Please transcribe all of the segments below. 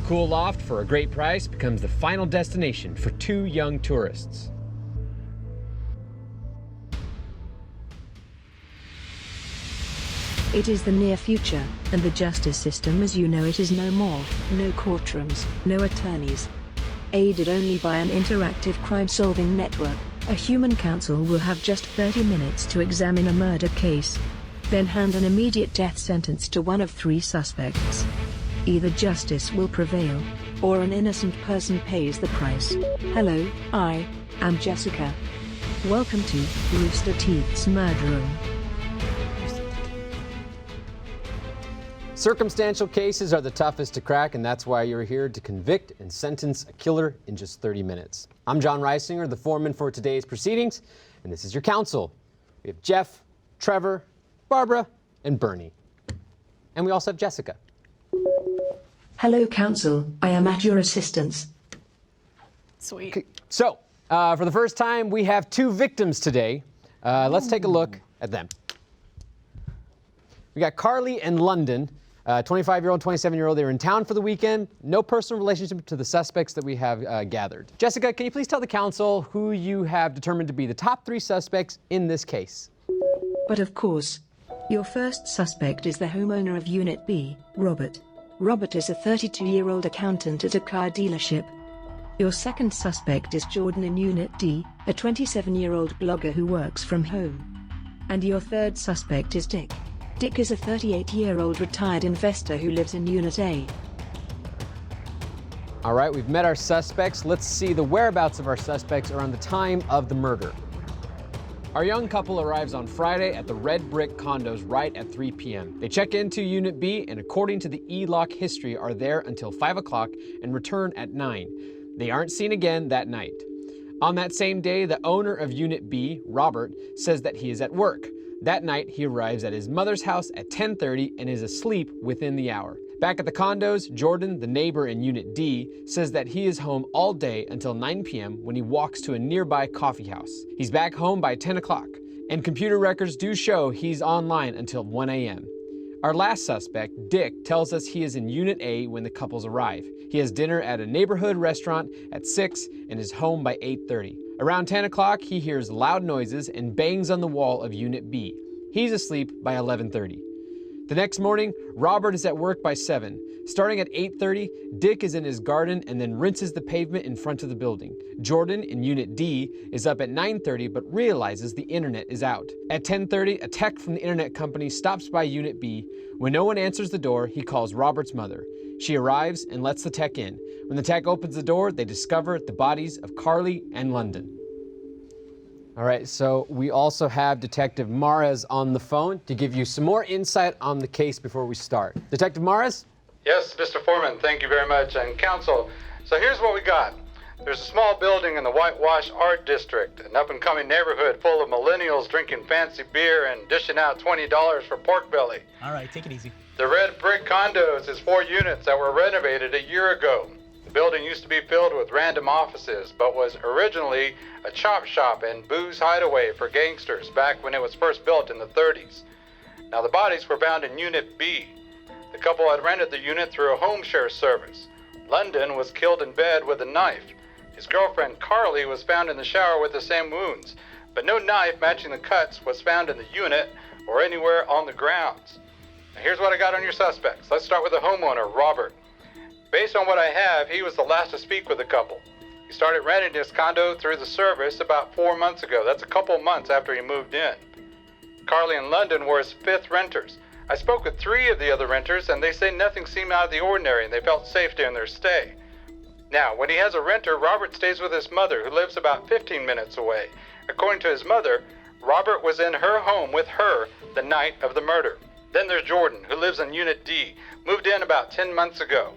cool loft for a great price becomes the final destination for two young tourists. It is the near future, and the justice system as you know it is no more. No courtrooms, no attorneys. Aided only by an interactive crime-solving network, a human counsel will have just 30 minutes to examine a murder case. Then hand an immediate death sentence to one of three suspects. Either justice will prevail, or an innocent person pays the price. Hello, I am Jessica. Welcome to Rooster Teeth's Murder Room. Circumstantial cases are the toughest to crack, and that's why you're here to convict and sentence a killer in just 30 minutes. I'm John Reisinger, the foreman for today's proceedings, and this is your counsel. We have Jeff, Trevor, Barbara, and Bernie. And we also have Jessica. Hello, counsel. I am at your assistance. Sweet. Okay. So, for the first time, we have two victims today. Let's take a look at them. We got Carly and London, 25-year-old, 27-year-old. They were in town for the weekend. No personal relationship to the suspects that we have gathered. Jessica, can you please tell the council who you have determined to be the top three suspects in this case? But of course. Your first suspect is the homeowner of Unit B, Robert. Robert is a 32-year-old accountant at a car dealership. Your second suspect is Jordan in Unit D, a 27-year-old blogger who works from home. And your third suspect is Dick. Dick is a 38-year-old retired investor who lives in Unit A. All right, we've met our suspects. Let's see the whereabouts of our suspects around the time of the murder. Our young couple arrives on Friday at the Red Brick condos right at 3 p.m. They check into Unit B and according to the E-Lock history are there until 5 o'clock and return at 9. They aren't seen again that night. On that same day, the owner of Unit B, Robert, says that he is at work. That night, he arrives at his mother's house at 10:30 and is asleep within the hour. Back at the condos, Jordan, the neighbor in Unit D, says that he is home all day until 9 p.m. when he walks to a nearby coffee house. He's back home by 10 o'clock, and computer records do show he's online until 1 a.m. Our last suspect, Dick, tells us he is in Unit A when the couples arrive. He has dinner at a neighborhood restaurant at 6 and is home by 8:30. Around 10 o'clock, he hears loud noises and bangs on the wall of Unit B. He's asleep by 11:30. The next morning, Robert is at work by 7. Starting at 8:30, Dick is in his garden and then rinses the pavement in front of the building. Jordan, in Unit D, is up at 9:30 but realizes the internet is out. At 10:30, a tech from the internet company stops by Unit B. When no one answers the door, he calls Robert's mother. She arrives and lets the tech in. When the tech opens the door, they discover the bodies of Carly and London. All right, so we also have Detective Mares on the phone to give you some more insight on the case before we start. Detective Mares? Yes, Mr. Foreman, thank you very much. And counsel, so here's what we got. There's a small building in the Whitewash Art District, an up-and-coming neighborhood full of millennials drinking fancy beer and dishing out $20 for pork belly. All right, take it easy. The Red Brick condos is 4 units that were renovated a year ago. The building used to be filled with random offices, but was originally a chop shop and booze hideaway for gangsters back when it was first built in the 30s. Now the bodies were found in Unit B. The couple had rented the unit through a home share service. London was killed in bed with a knife. His girlfriend Carly was found in the shower with the same wounds, but no knife matching the cuts was found in the unit or anywhere on the grounds. Now here's what I got on your suspects. Let's start with the homeowner, Robert. Based on what I have, he was the last to speak with the couple. He started renting his condo through the service about 4 months ago. That's a couple months after he moved in. Carly and London were his 5th renters. I spoke with 3 of the other renters, and they say nothing seemed out of the ordinary, and they felt safe during their stay. Now, when he has a renter, Robert stays with his mother, who lives about 15 minutes away. According to his mother, Robert was in her home with her the night of the murder. Then there's Jordan, who lives in Unit D, moved in about 10 months ago.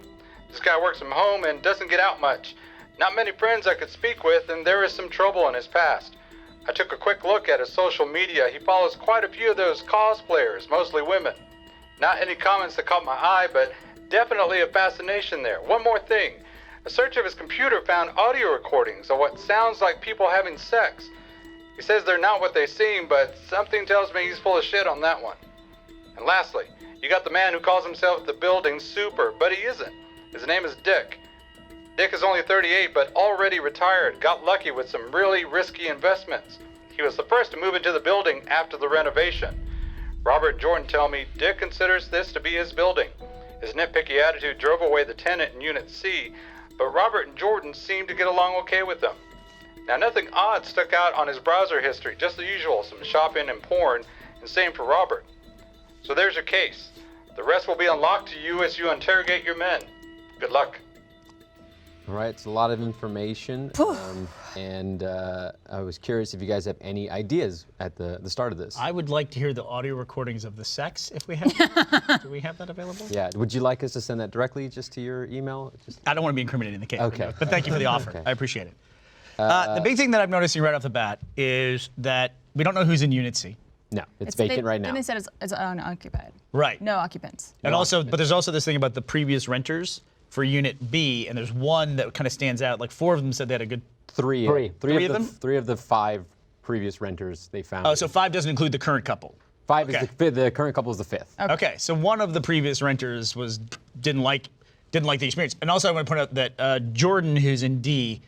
This guy works from home and doesn't get out much. Not many friends I could speak with, and there is some trouble in his past. I took a quick look at his social media. He follows quite a few of those cosplayers, mostly women. Not any comments that caught my eye, but definitely a fascination there. One more thing. A search of his computer found audio recordings of what sounds like people having sex. He says they're not what they seem, but something tells me he's full of shit on that one. And lastly, you got the man who calls himself the building super, but he isn't. His name is Dick. Dick is only 38, but already retired, got lucky with some really risky investments. He was the first to move into the building after the renovation. Robert and Jordan tell me Dick considers this to be his building. His nitpicky attitude drove away the tenant in Unit C, but Robert and Jordan seemed to get along okay with them. Now, nothing odd stuck out on his browser history, just the usual, some shopping and porn, and same for Robert. So there's your case. The rest will be unlocked to you as you interrogate your men. Good luck. All right, it's a lot of information, and I was curious if you guys have any ideas at the start of this. I would like to hear the audio recordings of the sex, if we have. Do we have that available? Yeah, would you like us to send that directly just to your email? I don't want to be incriminated in the case. Okay. But thank you for the offer. Okay. I appreciate it. The big thing that I'm noticing right off the bat is that we don't know who's in Unit C. No, it's vacant right now. And they said it's unoccupied. Right. No occupants. And also, but there's also this thing about the previous renters for Unit B, and there's one that kind of stands out. Like 4 of them said they had a good. Three of them? 3 of the 5 previous renters they found. Oh, so 5 doesn't include the current couple. 5 okay. is the current couple is the 5th. Okay, so one of the previous renters didn't like the experience. And also I want to point out that Jordan, who's in D,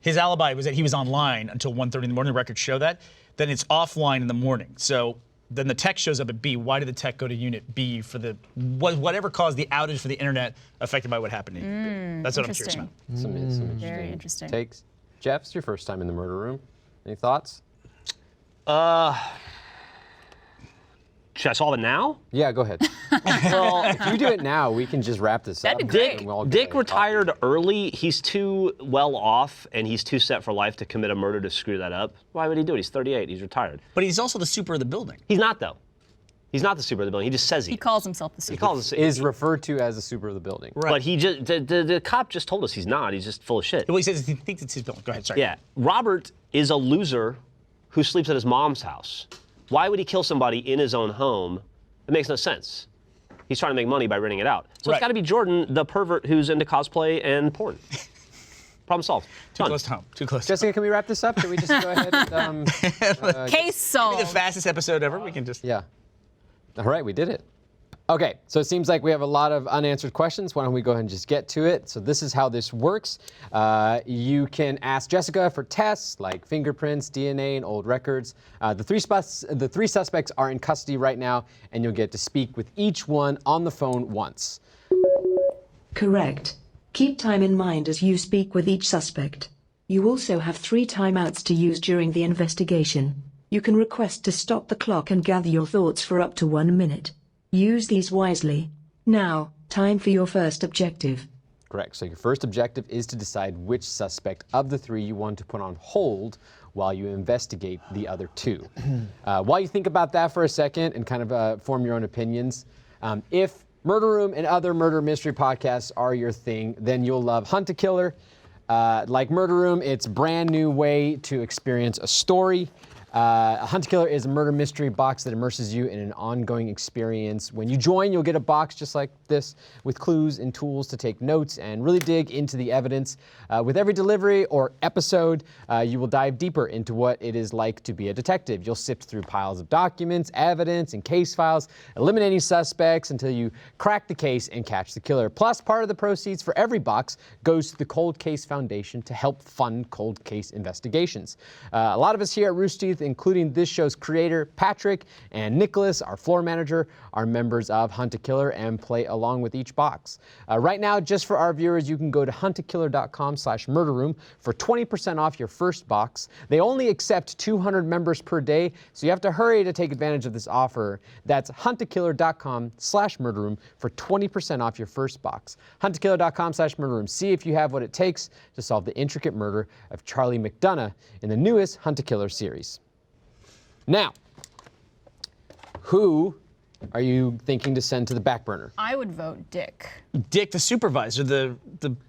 his alibi was that he was online until 1:30 in the morning. The records show that. Then it's offline in the morning. So then the tech shows up at B. Why did the tech go to Unit B for whatever caused the outage for the internet affected by what happened in Unit B? That's what I'm curious about. Some Very interesting. takes. Jeff, it's your first time in the murder room. Any thoughts? Should I solve it now? Yeah, go ahead. Well, if you do it now, we can just wrap this up. That'd be great. and we'll Dick get retired early. He's too well off, and he's too set for life to commit a murder to screw that up. Why would he do it? He's 38. He's retired. But he's also the super of the building. He's not, though. He's not the super of the building. He just says He calls himself the super. He calls is referred to as the super of the building. Right. But he just the cop just told us he's not. He's just full of shit. Well, he says he thinks it's his building. Go ahead, sorry. Yeah. Robert is a loser who sleeps at his mom's house. Why would he kill somebody in his own home? It makes no sense. He's trying to make money by renting it out. So Right. it's got to be Jordan, the pervert who's into cosplay and porn. Problem solved. Too Done. close to home. Too close. Jessica, can we wrap this up? Can we just go ahead and, Case solved. the fastest episode ever. We can just. yeah. All right, we did it. Okay, so it seems like we have a lot of unanswered questions. Why don't we go ahead and just get to it? So this is how this works. You can ask Jessica for tests like fingerprints, DNA, and old records. The three suspects are in custody right now, and you'll get to speak with each one on the phone once. Correct. Keep time in mind as you speak with each suspect. You also have 3 timeouts to use during the investigation. You can request to stop the clock and gather your thoughts for up to 1 minute. Use these wisely. Now, time for your first objective. Correct. So your first objective is to decide which suspect of the 3 you want to put on hold while you investigate the other 2. While you think about that for a second and kind of form your own opinions, if Murder Room and other murder mystery podcasts are your thing, then you'll love Hunt a Killer. Like Murder Room, it's a brand new way to experience a story. Hunt a Killer is a murder mystery box that immerses you in an ongoing experience. When you join, you'll get a box just like this with clues and tools to take notes and really dig into the evidence. With every delivery or episode, you will dive deeper into what it is like to be a detective. You'll sift through piles of documents, evidence, and case files, eliminating suspects until you crack the case and catch the killer. Plus, part of the proceeds for every box goes to the Cold Case Foundation to help fund cold case investigations. A lot of us here at Rooster Teeth, including this show's creator, Patrick, and Nicholas, our floor manager, are members of Hunt a Killer and play along with each box. Right now, just for our viewers, you can go to huntakiller.com/murderroom for 20% off your first box. They only accept 200 members per day, so you have to hurry to take advantage of this offer. That's huntakiller.com/murderroom for 20% off your first box. huntakiller.com/murderroom. See if you have what it takes to solve the intricate murder of Charlie McDonough in the newest Hunt a Killer series. Now, who are you thinking to send to the back burner? I would vote Dick. Dick, the supervisor,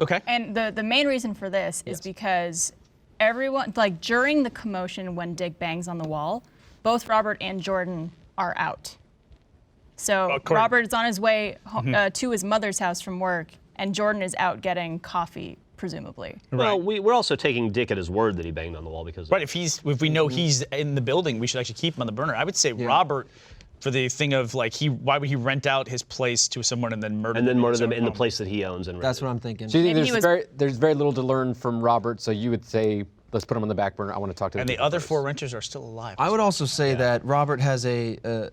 okay. And the main reason for this is because everyone, like during the commotion when Dick bangs on the wall, both Robert and Jordan are out. So Robert is on his way to his mother's house from work, and Jordan is out getting coffee, presumably. Well, we're also taking Dick at his word that he banged on the wall because. Right, if we know he's in the building, we should actually keep him on the burner. I would say Robert, for the thing of like why would he rent out his place to someone and then murder them in the place that he owns and That's what I'm thinking. So you think there's very little to learn from Robert, so you would say, let's put him on the back burner. I want to talk to him. And the other 4 renters are still alive. I would also say that Robert has a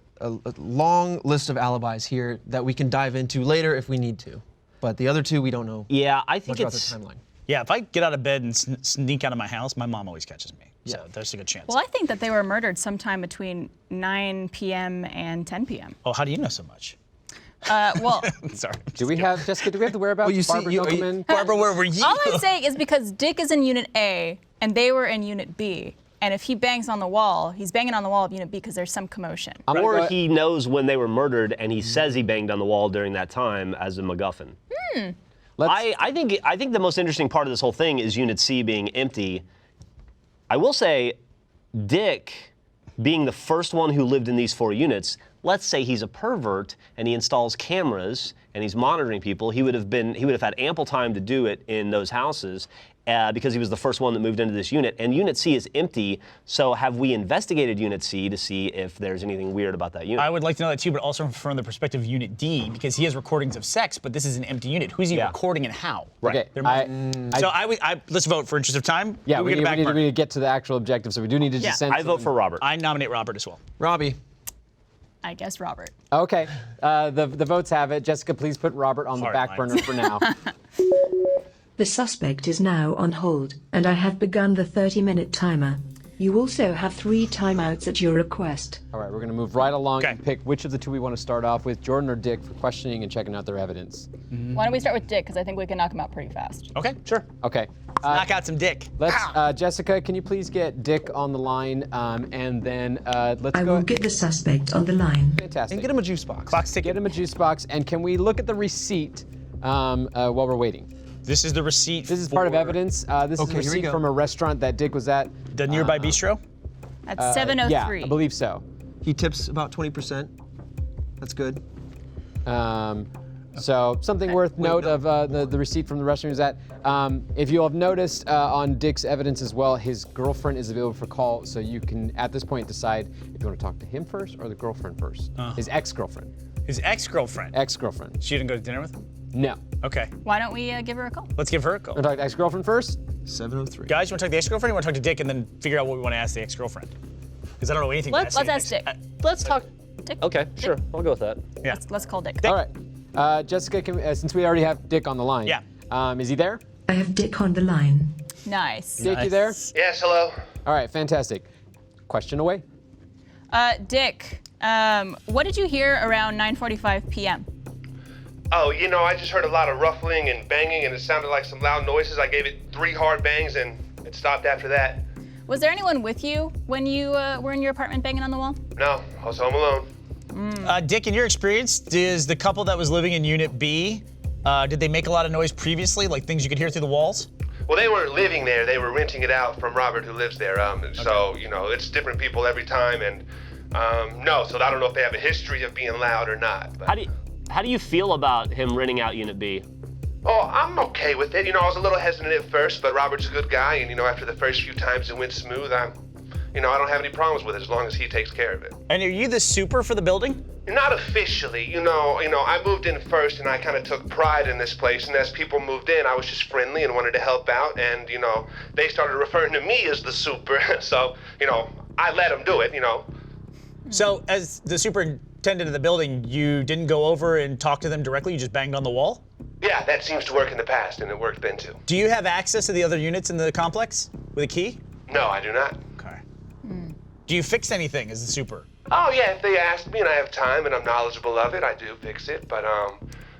long list of alibis here that we can dive into later if we need to. But the other 2, we don't know. Yeah, I think much it's about the timeline. Yeah, if I get out of bed and sneak out of my house, my mom always catches me. So there's a good chance. Well, I think that they were murdered sometime between 9 p.m. and 10 p.m. Oh, how do you know so much? Well, Sorry. Do we have the whereabouts? Well, you see, Barbara Nobleman? Barbara, where were you? all I'm saying is because Dick is in Unit A and they were in Unit B, and if he bangs on the wall, he's banging on the wall of Unit B because there's some commotion. Or he knows when they were murdered and he says he banged on the wall during that time as a MacGuffin. I think the most interesting part of this whole thing is Unit C being empty. I will say, Dick, being the first one who lived in these 4 units, let's say he's a pervert and he installs cameras and he's monitoring people, he would have had ample time to do it in those houses because he was the first one that moved into this unit. And Unit C is empty, so have we investigated Unit C to see if there's anything weird about that unit? I would like to know that too, but also from the perspective of Unit D, because he has recordings of sex, but this is an empty unit. Who's he recording and how? Okay. Let's vote for interest of time. Yeah, Who we get a back need burner? to get to the actual objective, so we do need to just send. I vote for Robert. I nominate Robert as well. Robbie. I guess Robert. Okay, the votes have it. Jessica, please put Robert on the Hard back lines. burner for now. The suspect is now on hold, and I have begun the 30-minute timer. You also have 3 timeouts at your request. All right, we're going to move right along Okay. and pick which of the 2 we want to start off with, Jordan or Dick, for questioning and checking out their evidence. Why don't we start with Dick, because I think we can knock him out pretty fast. Okay, sure. Okay. Knock out some dick. Let's, Jessica, can you please get Dick on the line, and then let's I go. will get the suspect on the line. Fantastic. And get him a juice box. Clock's Get ticking. him a juice box, and can we look at the receipt while we're waiting? This is the receipt. This is part of evidence. This is a Okay, here we receipt go. from a restaurant that Dick was at. The nearby bistro. At 7:03. Yeah, I believe so. He tips about 20%. That's good. So something worth note of the receipt from the restaurant is that if you'll have noticed on Dick's evidence as well, his girlfriend is available for call, so you can at this point decide if you want to talk to him first or the girlfriend first. His ex-girlfriend. His ex-girlfriend. Ex-girlfriend. She didn't go to dinner with him? No. Okay. Why don't we give her a call? Let's give her a call. Want to talk to ex-girlfriend first? 7:03. Guys, you want to talk to the ex-girlfriend or you want to talk to Dick and then figure out what we want to ask the ex-girlfriend? Because I don't know anything. Let's ask Dick. Let's talk. Dick. Okay, sure. I'll go with that. Yeah. Let's call Dick. All right. Jessica, since we already have Dick on the line. Yeah. Is he there? I have Dick on the line. Nice. Dick, you there? Yes, hello. All right, fantastic. Question away. Dick, what did you hear around 9:45 p.m.? Oh, I just heard a lot of ruffling and banging, and it sounded like some loud noises. I gave it 3 hard bangs, and it stopped after that. Was there anyone with you when you were in your apartment banging on the wall? No, I was home alone. Dick, in your experience, does the couple that was living in Unit B, did they make a lot of noise previously, like things you could hear through the walls? Well, they weren't living there. They were renting it out from Robert, who lives there. So, it's different people every time, and no, so I don't know if they have a history of being loud or not. But... How do you feel about him renting out Unit B? Oh, I'm okay with it. I was a little hesitant at first, but Robert's a good guy, and after the first few times it went smooth, I don't have any problems with it as long as he takes care of it. And are you the super for the building? Not officially, I moved in first and I kind of took pride in this place, and as people moved in, I was just friendly and wanted to help out, and, they started referring to me as the super, so, I let them do it, So, as the superintendent of the building, you didn't go over and talk to them directly, you just banged on the wall? Yeah, that seems to work in the past, and it worked then too. Do you have access to the other units in the complex with a key? No, I do not. Okay. Do you fix anything as the super? Oh yeah, if they ask me and I have time and I'm knowledgeable of it, I do fix it, but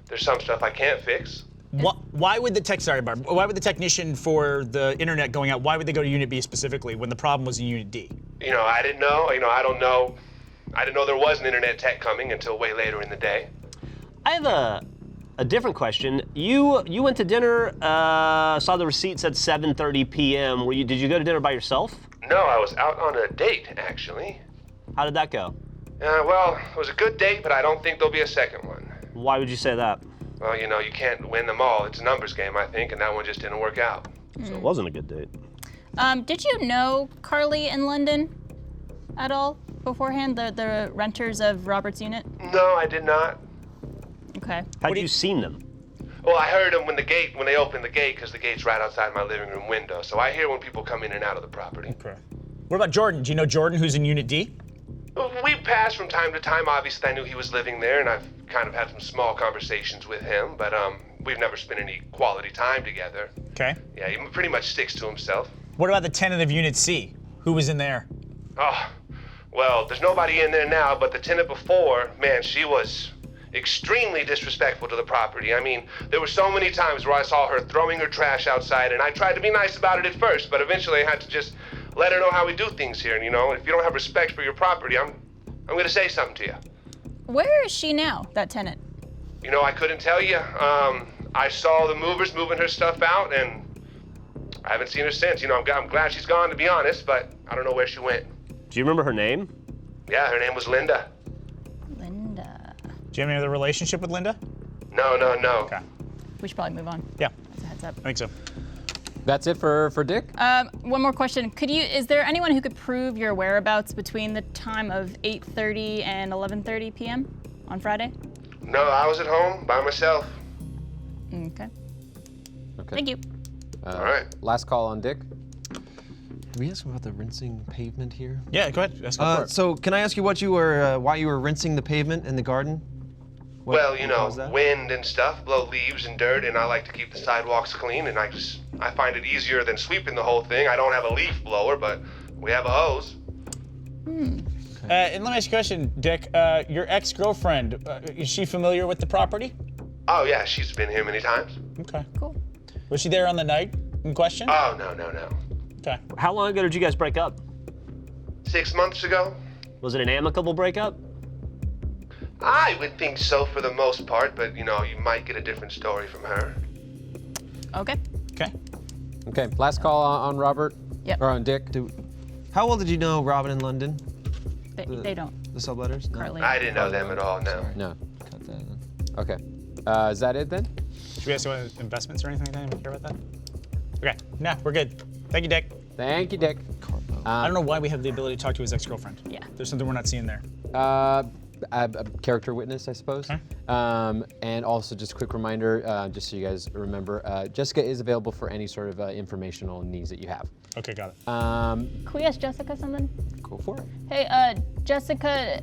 there's some stuff I can't fix. Why would why would the technician for the internet going out, why would they go to Unit B specifically when the problem was in Unit D? I didn't know, I don't know. I didn't know there was an internet tech coming until way later in the day. I have a different question. You went to dinner, saw the receipt said 7:30 p.m. Did you go to dinner by yourself? No, I was out on a date, actually. How did that go? Well, it was a good date, but I don't think there'll be a second one. Why would you say that? Well, you can't win them all. It's a numbers game, I think, and that one just didn't work out. So it wasn't a good date. Did you know Carly in London? at all beforehand, the renters of Robert's unit? No, I did not. Okay. Had you seen them? Well, I heard them when they opened the gate, because the gate's right outside my living room window. So I hear when people come in and out of the property. Okay. What about Jordan? Do you know Jordan, who's in Unit D? We passed from time to time. Obviously, I knew he was living there, and I've kind of had some small conversations with him, but we've never spent any quality time together. Okay. Yeah, he pretty much sticks to himself. What about the tenant of Unit C? Who was in there? Oh, well, there's nobody in there now, but the tenant before, man, she was extremely disrespectful to the property. I mean, there were so many times where I saw her throwing her trash outside, and I tried to be nice about it at first, but eventually I had to just let her know how we do things here. And, you know, if you don't have respect for your property, I'm going to say something to you. Where is she now, that tenant? You know, I couldn't tell you. I saw the movers moving her stuff out, and I haven't seen her since. You know, I'm glad she's gone, to be honest, but I don't know where she went. Do you remember her name? Yeah, her name was Linda. Linda. Do you have any other relationship with Linda? No. Okay. We should probably move on. Yeah, That's a heads up. I think so. That's it for Dick? One more question. Is there anyone who could prove your whereabouts between the time of 8:30 and 11:30 p.m. on Friday? No, I was at home by myself. Okay. Okay. Thank you. All right. Last call on Dick. Can we ask about the rinsing pavement here? Yeah, go ahead. Let's go for it. So can I ask you why you were rinsing the pavement in the garden? Well, you know, caused that? wind and stuff, blow leaves and dirt, and I like to keep the sidewalks clean, and I find it easier than sweeping the whole thing. I don't have a leaf blower, but we have a hose. And let me ask you a question, Dick. Your ex-girlfriend, is she familiar with the property? Oh, yeah, she's been here many times. Okay. Cool. Was she there on the night in question? Oh, no. Okay. How long ago did you guys break up? 6 months ago? Was it an amicable breakup? I would think so for the most part, but, you know, you might get a different story from her. Okay. Okay. Okay, last call on Robert. Yep. Or on Dick. How well did you know Robin and London? They don't The subletters? No. currently. I didn't know them at all, no. No. Cut that then. Okay. Is that it then? Should we ask about investments or anything like that? Anyone care about that? Okay. Nah, we're good. Thank you, Dick. Thank you, Dick. I don't know why we have the ability to talk to his ex-girlfriend. Yeah. There's something we're not seeing there. A character witness, I suppose. Okay. And also just a quick reminder, just so you guys remember, Jessica is available for any sort of informational needs that you have. Okay, got it. Can we ask Jessica something? Go for it. Hey, Jessica,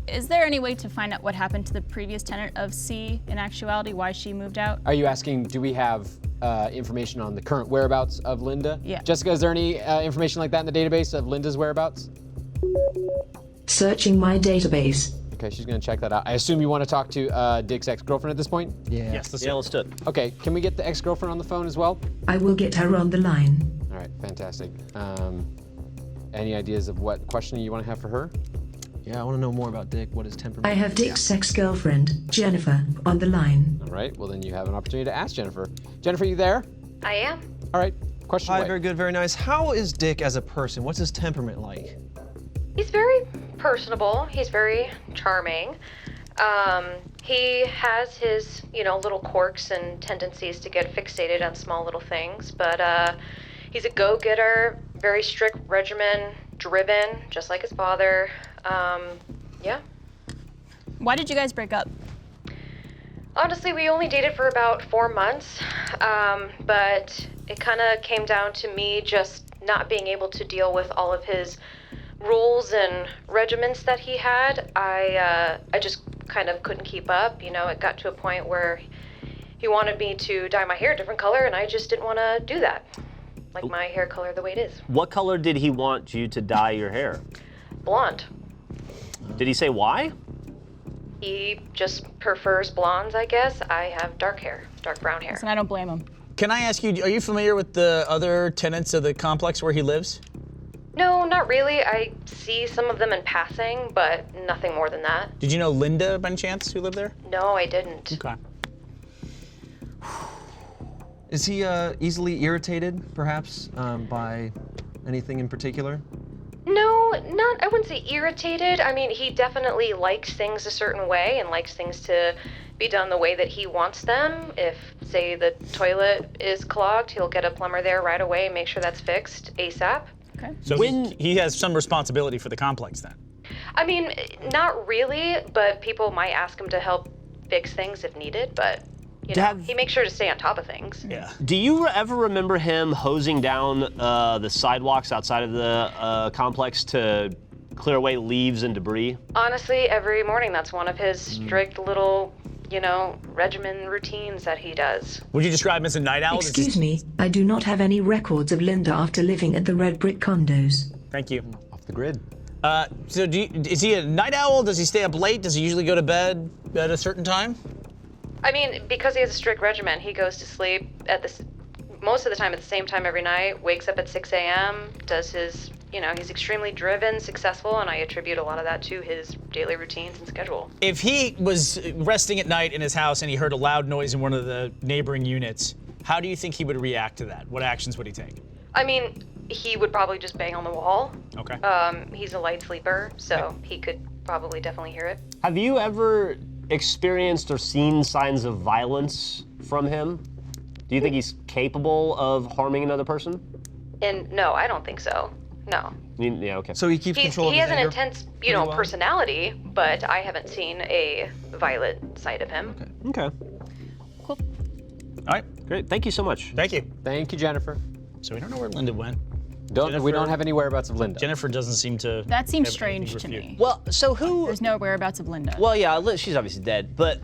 is there any way to find out what happened to the previous tenant of C in actuality, why she moved out? Are you asking, do we have information on the current whereabouts of Linda? Yeah. Jessica, is there any information like that in the database of Linda's whereabouts? Searching my database. Okay, she's gonna check that out. I assume you want to talk to Dick's ex-girlfriend at this point? Yeah. Yes, let's Yeah, let's do it. Okay, can we get the ex-girlfriend on the phone as well? I will get her on the line. All right, fantastic. Any ideas of what questioning you want to have for her? Yeah, I want to know more about Dick, what his temperament I have Dick's ex-girlfriend, Jennifer, on the line. All right, well then you have an opportunity to ask Jennifer. Jennifer, you there? I am. All right, question Hi, away. very good, very nice. How is Dick as a person? What's his temperament like? He's very personable. He's very charming. He has his, little quirks and tendencies to get fixated on small little things, but he's a go-getter, very strict regimen, driven, just like his father. Yeah. Why did you guys break up? Honestly, we only dated for about 4 months, but it kind of came down to me just not being able to deal with all of his rules and regiments that he had. I just kind of couldn't keep up. It got to a point where he wanted me to dye my hair a different color, and I just didn't want to do that. Like my hair color the way it is. What color did he want you to dye your hair? Blonde. Did he say why? He just prefers blondes, I guess. I have dark hair, dark brown hair. And I don't blame him. Can I ask you, are you familiar with the other tenants of the complex where he lives? No, not really. I see some of them in passing, but nothing more than that. Did you know Linda, by any chance, who lived there? No, I didn't. Okay. Is he easily irritated, perhaps, by anything in particular? No, I wouldn't say irritated. I mean, he definitely likes things a certain way and likes things to be done the way that he wants them. If, say, the toilet is clogged, he'll get a plumber there right away and make sure that's fixed ASAP. Okay. So he has some responsibility for the complex then. I mean, not really, but people might ask him to help fix things if needed, but you know, he makes sure to stay on top of things. Yeah. Do you ever remember him hosing down the sidewalks outside of the complex to clear away leaves and debris? Honestly, every morning that's one of his strict little, regimen routines that he does. Would you describe him as a night owl? Excuse me, I do not have any records of Linda after living at the red brick condos. Thank you. Off the grid. So is he a night owl? Does he stay up late? Does he usually go to bed at a certain time? I mean, because he has a strict regimen, he goes to sleep at most of the time at the same time every night, wakes up at 6 a.m., does his, he's extremely driven, successful, and I attribute a lot of that to his daily routines and schedule. If he was resting at night in his house and he heard a loud noise in one of the neighboring units, how do you think he would react to that? What actions would he take? I mean, he would probably just bang on the wall. Okay. He's a light sleeper, so he could probably definitely hear it. Have you ever experienced or seen signs of violence from him? Do you think he's capable of harming another person? And no, I don't think so. No. Yeah, okay. So he keeps control of He his has an anger intense, pretty well? personality, but I haven't seen a violent side of him. Okay. Cool. All right. Great. Thank you so much. Thank you. Thank you, Jennifer. So we don't know where Linda went. We Jennifer- don't have any whereabouts of Linda. Jennifer doesn't seem to. That seems have strange anything to refute. me. Well, so who? There's no whereabouts of Linda. Well, yeah, she's obviously dead, but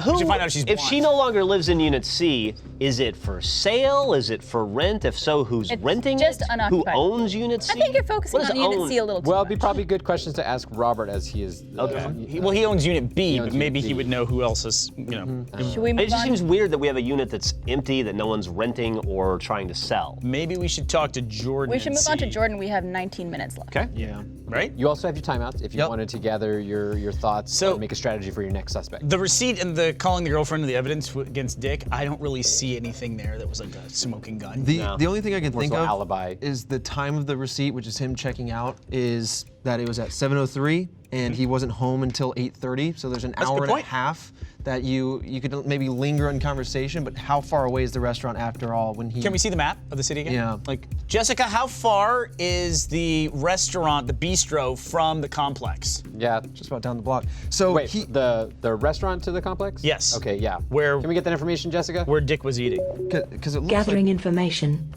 who? should find out if she's if she blonde. no longer lives in Unit C, is it for sale? Is it for rent? If so, who's It's renting just it? unoccupied. Who owns Unit C? I think you're focusing What does on Unit own? C a little too Well, it'd be much. probably good questions to ask Robert as he is. Okay. Well, he owns Unit B, owns but maybe Unit he B. would know who else is, Should we move It just on? seems weird that we have a unit that's empty that no one's renting or trying to sell. Maybe we should talk to Jordan. We should and move on to see. Jordan. We have 19 minutes left. Okay. Yeah. Right? You also have your timeouts if you Yep. wanted to gather your thoughts So- and make a strategy for your next suspect. The receipt and the calling the girlfriend of the evidence against Dick, I don't really see anything there that was like a smoking gun. The only thing I can More think so of alibi. is the time of the receipt, which is him checking out, is that it was at 7:03 and he wasn't home until 8:30. So there's an That's a hour good and a point. half that you could maybe linger in conversation. But how far away is the restaurant after all? When he Can we see the map of the city again? Yeah. Like, Jessica, how far is the restaurant, the bistro, from the complex? Yeah. just about down the block? So Wait, he the restaurant to the complex? Yes. Okay, yeah. Where- Can we get that information, Jessica? Where Dick was eating. because it looks Gathering like, information.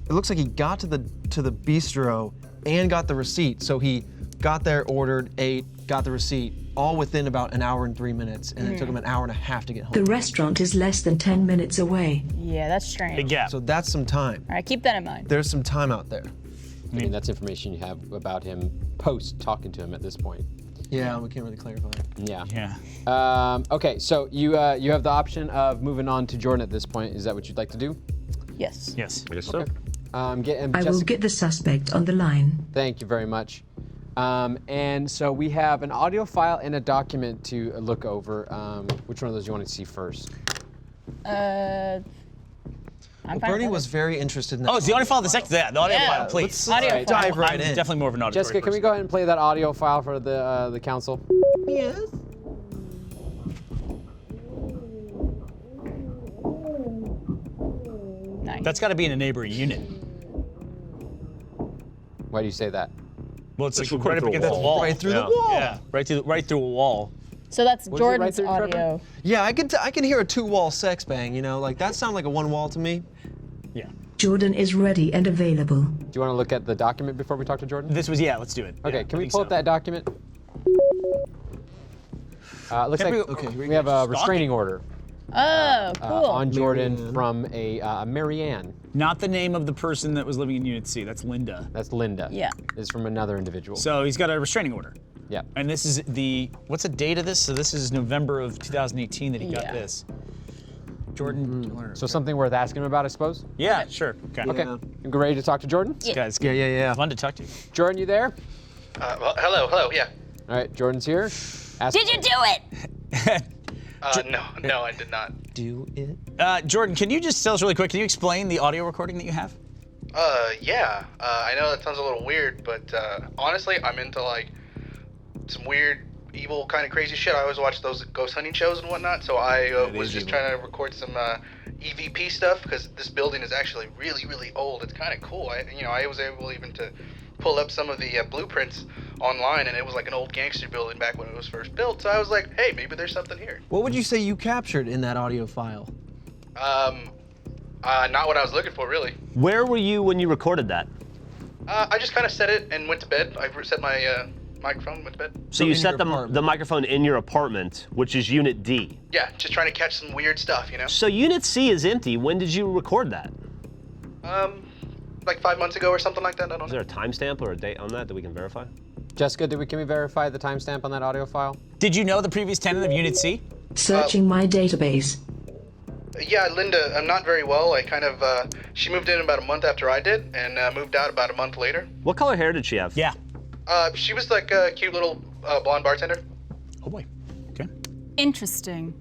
it looks like he got to the bistro and got the receipt. So he got there, ordered, ate, got the receipt, all within about an hour and 3 minutes, and it took him an hour and a half to get home. The restaurant is less than 10 minutes away. Yeah, that's strange. Big gap. So that's some time. All right, keep that in mind. There's some time out there. I mean, that's information you have about him post talking to him at this point. Yeah, we can't really clarify. Yeah. Yeah. Okay, so you have the option of moving on to Jordan at this point. Is that what you'd like to do? Yes. Yes. I guess so. I will Jessica, get the suspect on the line. thank you very much. And so we have an audio file and a document to look over. Which one of those do you want to see first? I'm fine Bernie with was very interested in that. Oh, it's the audio file of the sector. Yeah, the audio Yeah. file, please. Audio Alright, file. dive right I'm in. definitely more of an auditory Jessica, can we person. go ahead and play that audio file for the council? Yes. Nice. That's got to be in a neighboring unit. Why do you say that? Well, it's like recorded right up through a against the wall. wall. Right through Yeah. the wall. Yeah, right through a wall. So that's Was it right Jordan's there, Trevor? audio. Yeah, I can hear a two-wall sex bang. Like that sounded like a one wall to me. Yeah. Jordan is ready and available. Do you want to look at the document before we talk to Jordan? This was, yeah, let's do it. Okay, Yeah, can I we think pull so. up that document? Looks Can like we- Okay, we have a stalking. restraining order Oh, cool. on Jordan Marianne. from a Marianne. Not the name of the person that was living in Unit C. That's Linda. That's Linda. Yeah. This is from another individual. So he's got a restraining order. yeah. And this is what's the date of this? So this is November of 2018 that he got Yeah. this. Jordan. So something worth asking him about, I suppose? Yeah, sure. Okay. Okay. Yeah. You ready to talk to Jordan? This guy's Yeah. fun to talk to. Jordan, you there? Well, hello, yeah. All right, Jordan's here. Ask Did you do it? No, I did not. Do it. Jordan, can you just tell us really quick? Can you explain the audio recording that you have? Yeah. I know that sounds a little weird, but honestly, I'm into like some weird evil kind of crazy shit. I always watch those ghost hunting shows and whatnot, so I was just trying to record some EVP stuff because this building is actually really, really old. It's kind of cool. I was able even to pull up some of the blueprints online, and it was like an old gangster building back when it was first built. So I was like, hey, maybe there's something here. What would you say you captured in that audio file? Not what I was looking for, really. Where were you when you recorded that? I just kind of set it and went to bed. I set my microphone, went to bed. So you set the microphone in your apartment, which is Unit D. Yeah, just trying to catch some weird stuff, you know? So Unit C is empty. When did you record that? Like 5 months ago or something like that. I don't know. Is there a timestamp or a date on that we can verify? Jessica, can we verify the timestamp on that audio file? Did you know the previous tenant of Unit C? Searching my database. Yeah, Linda, I'm not very well. She moved in about a month after I did, and moved out about a month later. What color hair did she have? Yeah. She was like a cute little blonde bartender. Oh boy. Okay. Interesting.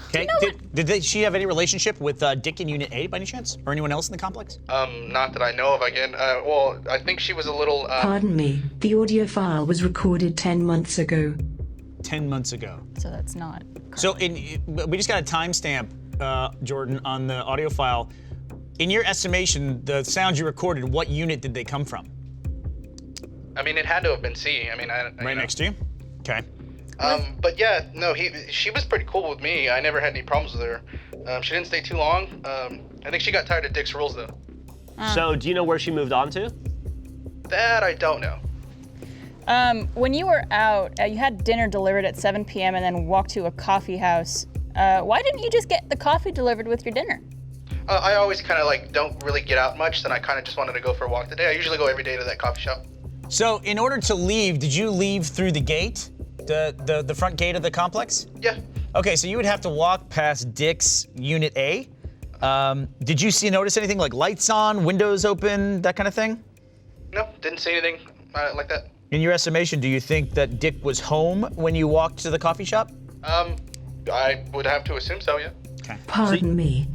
Okay. Did she have any relationship with Dick in Unit A by any chance, or anyone else in the complex? Not that I know of. Again, well, I think she was a little. Pardon me. The audio file was recorded 10 months ago. 10 months ago. So that's not. So we just got a timestamp, Jordan, on the audio file. In your estimation, the sounds you recorded, what unit did they come from? I mean, it had to have been C. I mean, right next to you. Okay. But yeah, no, she was pretty cool with me. I never had any problems with her. She didn't stay too long. I think she got tired of Dick's rules, though. So do you know where she moved on to? That I don't know. When you were out, you had dinner delivered at 7 p.m. and then walked to a coffee house. Why didn't you just get the coffee delivered with your dinner? I always kind of don't really get out much, then I kind of just wanted to go for a walk today. I usually go every day to that coffee shop. So in order to leave, did you leave through the gate? The front gate of the complex? Yeah. Okay, so you would have to walk past Dick's Unit A. Did you notice anything like lights on, windows open, that kind of thing? No, didn't see anything like that. In your estimation, do you think that Dick was home when you walked to the coffee shop? I would have to assume so, yeah. Okay. Pardon me.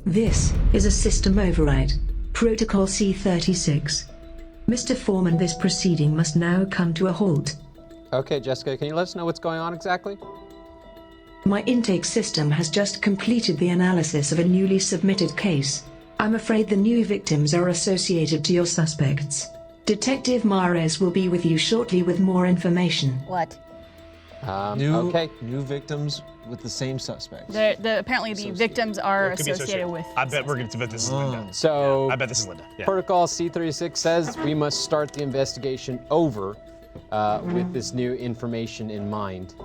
This is a system override. Protocol C36. Mr. Foreman, this proceeding must now come to a halt. Okay, Jessica, can you let us know what's going on exactly? My intake system has just completed the analysis of a newly submitted case. I'm afraid the new victims are associated to your suspects. Detective Mares will be with you shortly with more information. What? New victims with the same suspects. Apparently the victims are associated with. I bet we're going to bet this is Linda. So I bet this is Linda. Yeah. Protocol C36 says we must start the investigation over with this new information in mind.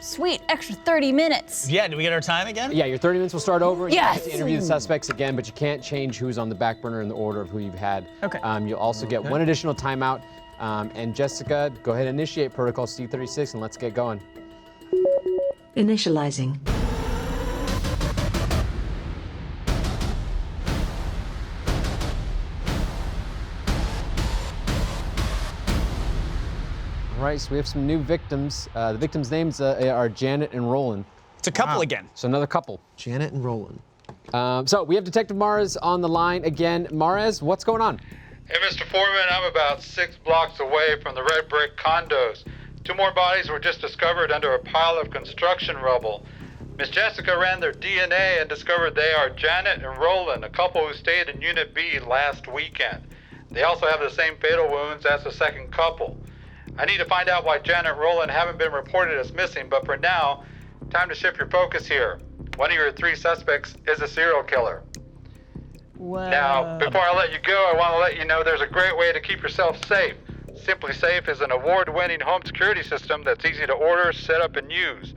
Sweet, extra 30 minutes. Yeah, do we get our time again? Yeah, your 30 minutes will start over. Yes! You have to interview the suspects again, but you can't change who's on the back burner in the order of who you've had. Okay. You'll also get one additional timeout. And Jessica, go ahead and initiate Protocol C36 and let's get going. Initializing. All right, so we have some new victims. The victims' names are Janet and Roland. It's a couple again. So another couple. Janet and Roland. So we have Detective Mares on the line again. Mares, what's going on? Hey, Mr. Foreman, I'm about 6 blocks away from the red brick condos. 2 more bodies were just discovered under a pile of construction rubble. Miss Jessica ran their DNA and discovered they are Janet and Roland, a couple who stayed in Unit B last weekend. They also have the same fatal wounds as the second couple. I need to find out why Janet and Roland haven't been reported as missing, but for now, time to shift your focus here. One of your 3 suspects is a serial killer. Whoa. Now, before I let you go, I want to let you know there's a great way to keep yourself safe. Simply Safe is an award-winning home security system that's easy to order, set up, and use.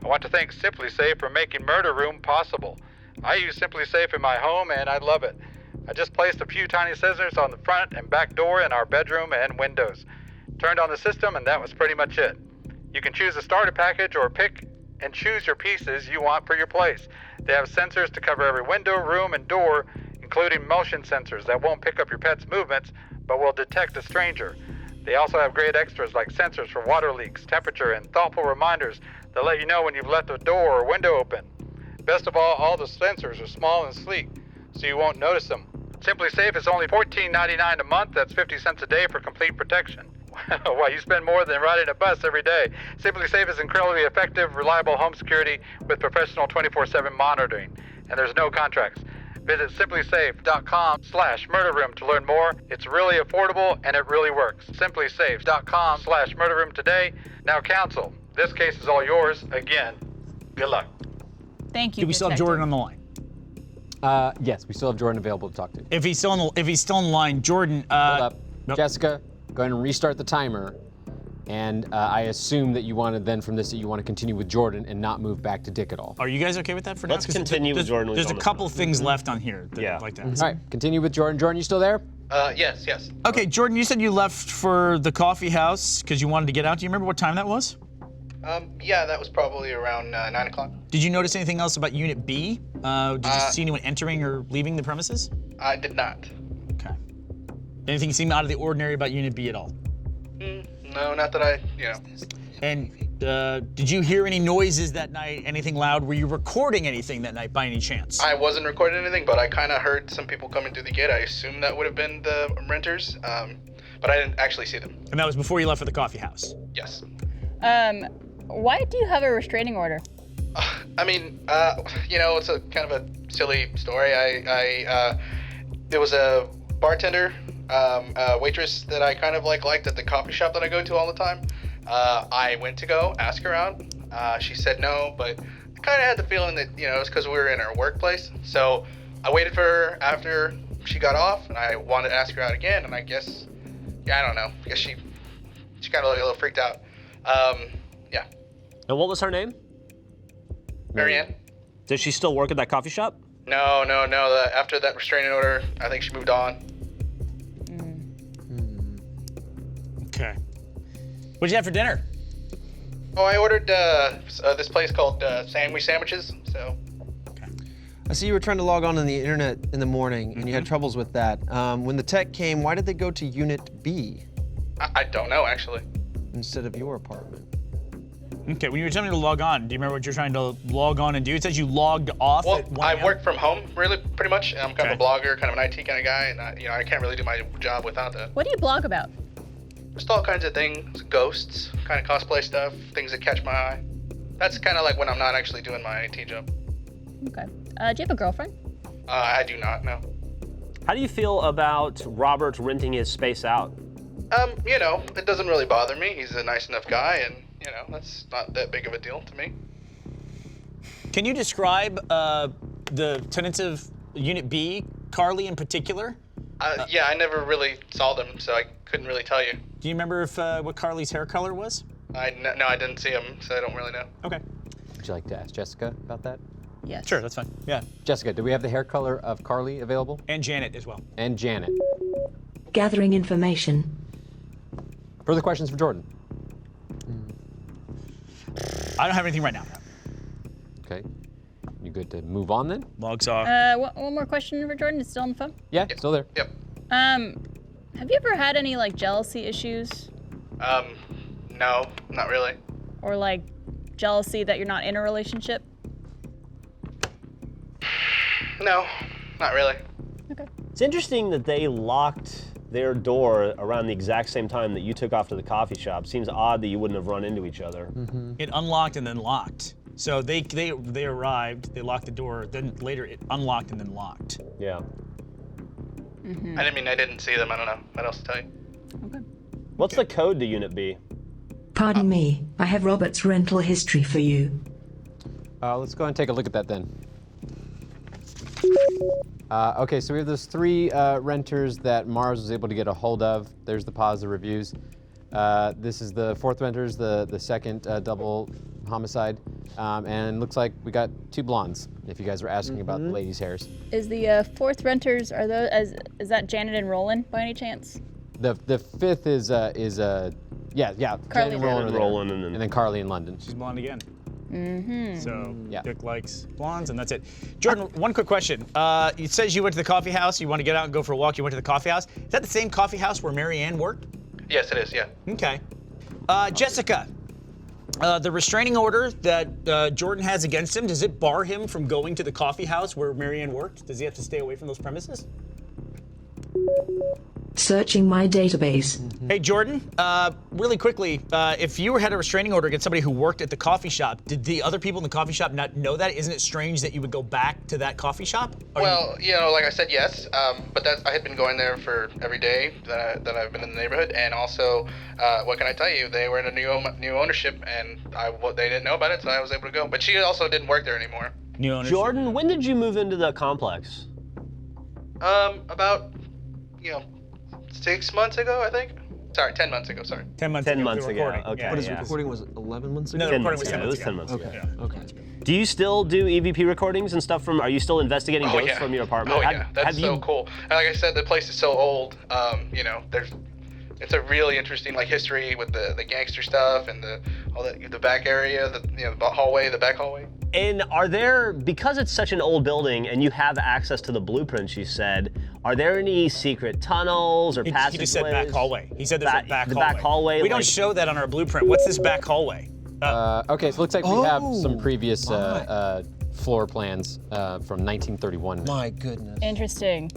I want to thank Simply Safe for making Murder Room possible. I use Simply Safe in my home, and I love it. I just placed a few tiny scissors on the front and back door in our bedroom and windows. Turned on the system, and that was pretty much it. You can choose a starter package or pick and choose your pieces you want for your place. They have sensors to cover every window, room, and door, including motion sensors that won't pick up your pet's movements, but will detect a stranger. They also have great extras like sensors for water leaks, temperature, and thoughtful reminders that let you know when you've left a door or window open. Best of all the sensors are small and sleek, so you won't notice them. Simply Safe is only $14.99 a month. That's 50 cents a day for complete protection. Why, you spend more than riding a bus every day. Simply Safe is incredibly effective, reliable home security with professional 24/7 monitoring. And there's no contracts. Visit simplysafe.com/murderroom to learn more. It's really affordable and it really works. simplysafe.com/murderroom today. Now, counsel, this case is all yours. Again, good luck. Thank you. Do we still have Detective. Jordan on the line? Yes, we still have Jordan available to talk to. If he's still on the line, Jordan. Hold up. Nope. Jessica, go ahead and restart the timer. And I assume that you wanted then from this that you want to continue with Jordan and not move back to Dick at all. Are you guys okay with that for now? Let's 'Cause continue with Jordan. There's a couple things left on here that Yeah. I'd like to All ask. right, continue with Jordan. Jordan, you still there? Yes, yes. Okay, Jordan, you said you left for the coffee house because you wanted to get out. Do you remember what time that was? Yeah, that was probably around 9 o'clock. Did you notice anything else about Unit B? Did you see anyone entering or leaving the premises? I did not. Okay. Anything seem out of the ordinary about Unit B at all? No, not that And did you hear any noises that night? Anything loud? Were you recording anything that night by any chance? I wasn't recording anything, but I kind of heard some people coming through the gate. I assume that would have been the renters, but I didn't actually see them. And that was before you left for the coffee house? Yes. Why do you have a restraining order? I mean, it's a kind of a silly story. There was a bartender, a waitress that I kind of liked at the coffee shop that I go to all the time. I went to go ask her out. She said no, but I kind of had the feeling that, it's because we were in her workplace. So I waited for her after she got off, and I wanted to ask her out again, and I guess, I don't know. I guess she kind of looked a little freaked out. Yeah. And what was her name? Marianne? Does she still work at that coffee shop? No. After that restraining order, I think she moved on. Okay. What'd you have for dinner? Oh, I ordered this place called Sandwich Sandwiches, so. I see you were trying to log on the internet in the morning, and you had troubles with that. When the tech came, why did they go to Unit B I don't know, actually. instead of your apartment? Okay, when you were telling me to log on, do you remember what you're trying to log on and do? It says you logged off Well, at 1 I a.m.? work from home, really, pretty much. I'm kind of a Okay. blogger, kind of an IT kind of guy, and I can't really do my job without that. What do you blog about? Just all kinds of things, ghosts, kind of cosplay stuff, things that catch my eye. That's kind of like when I'm not actually doing my IT job. Okay. Do you have a girlfriend? I do not, no. How do you feel about Robert renting his space out? It doesn't really bother me. He's a nice enough guy, and, that's not that big of a deal to me. Can you describe the tenants of Unit B, Carly in particular? Yeah, I never really saw them, so I couldn't really tell you. Do you remember what Carly's hair color was? No, I didn't see him, so I don't really know. Okay. Would you like to ask Jessica about that? Yes. Sure, that's fine. Yeah. Jessica, do we have the hair color of Carly available? And Janet as well. And Janet. Gathering information. Further questions for Jordan? I don't have anything right now. Okay. You good to move on then? Logs off. One more question for Jordan. It's still on the phone. Yeah, still there. Yep. Have you ever had any jealousy issues, No, not really. or jealousy that you're not in a relationship? No, not really. Okay. It's interesting that they locked their door around the exact same time that you took off to the coffee shop. Seems odd that you wouldn't have run into each other. It unlocked and then locked. So they arrived, they locked the door, then later it unlocked and then locked. Yeah. I didn't see them. I don't know what else to tell you. Okay. What's the code to Unit B? Pardon me, I have Robert's rental history for you. Let's go and take a look at that then. Okay, so we have those 3 renters that Mars was able to get a hold of. There's the positive reviews. This is the 4th renters, the second double homicide. And looks like we got 2 blondes, if you guys were asking about the ladies' hairs. Is the 4th renters, is that Janet and Roland by any chance? The 5th is yeah, Carly Janet and Roland, and then Carly in London. She's blonde again. So Yeah. Dick likes blondes, and that's it. Jordan, one quick question. It says you went to the coffee house. You want to get out and go for a walk. You went to the coffee house. Is that the same coffee house where Marianne worked? Yes, it is. Yeah. Okay. Jessica, the restraining order that Jordan has against him, does it bar him from going to the coffee house where Marianne worked? Does he have to stay away from those premises? Searching my database. Hey, Jordan, really quickly, if you had a restraining order against somebody who worked at the coffee shop, did the other people in the coffee shop not know that? Isn't it strange that you would go back to that coffee shop? Well, like I said, yes, but I had been going there for every day that I've been in the neighborhood, and also, what can I tell you? They were in a new ownership, and they didn't know about it, so I was able to go. But she also didn't work there anymore. New ownership. Jordan, when did you move into the complex? About 6 months ago, I think. Sorry, 10 months ago. Sorry. 10 months 10 ago. months the ago. recording. Okay. But his yeah. recording was 11 months ago? No, the 10 recording months was 10 ago. It was months 10 ago. months ago. Okay. Do you still do EVP recordings and stuff from? Are you still investigating Oh, ghosts yeah. from your apartment? Oh, yeah. That's so cool. And like I said, the place is so old. It's a really interesting history with the gangster stuff and the back area, the back hallway. And are there, because it's such an old building and you have access to the blueprints, you said, are there any secret tunnels or passageways? He just said back hallway. He said there's a back the hallway. back hallway. We don't show that on our blueprint. What's this back hallway? Okay, so it looks like we have some previous floor plans from 1931. My goodness. Interesting.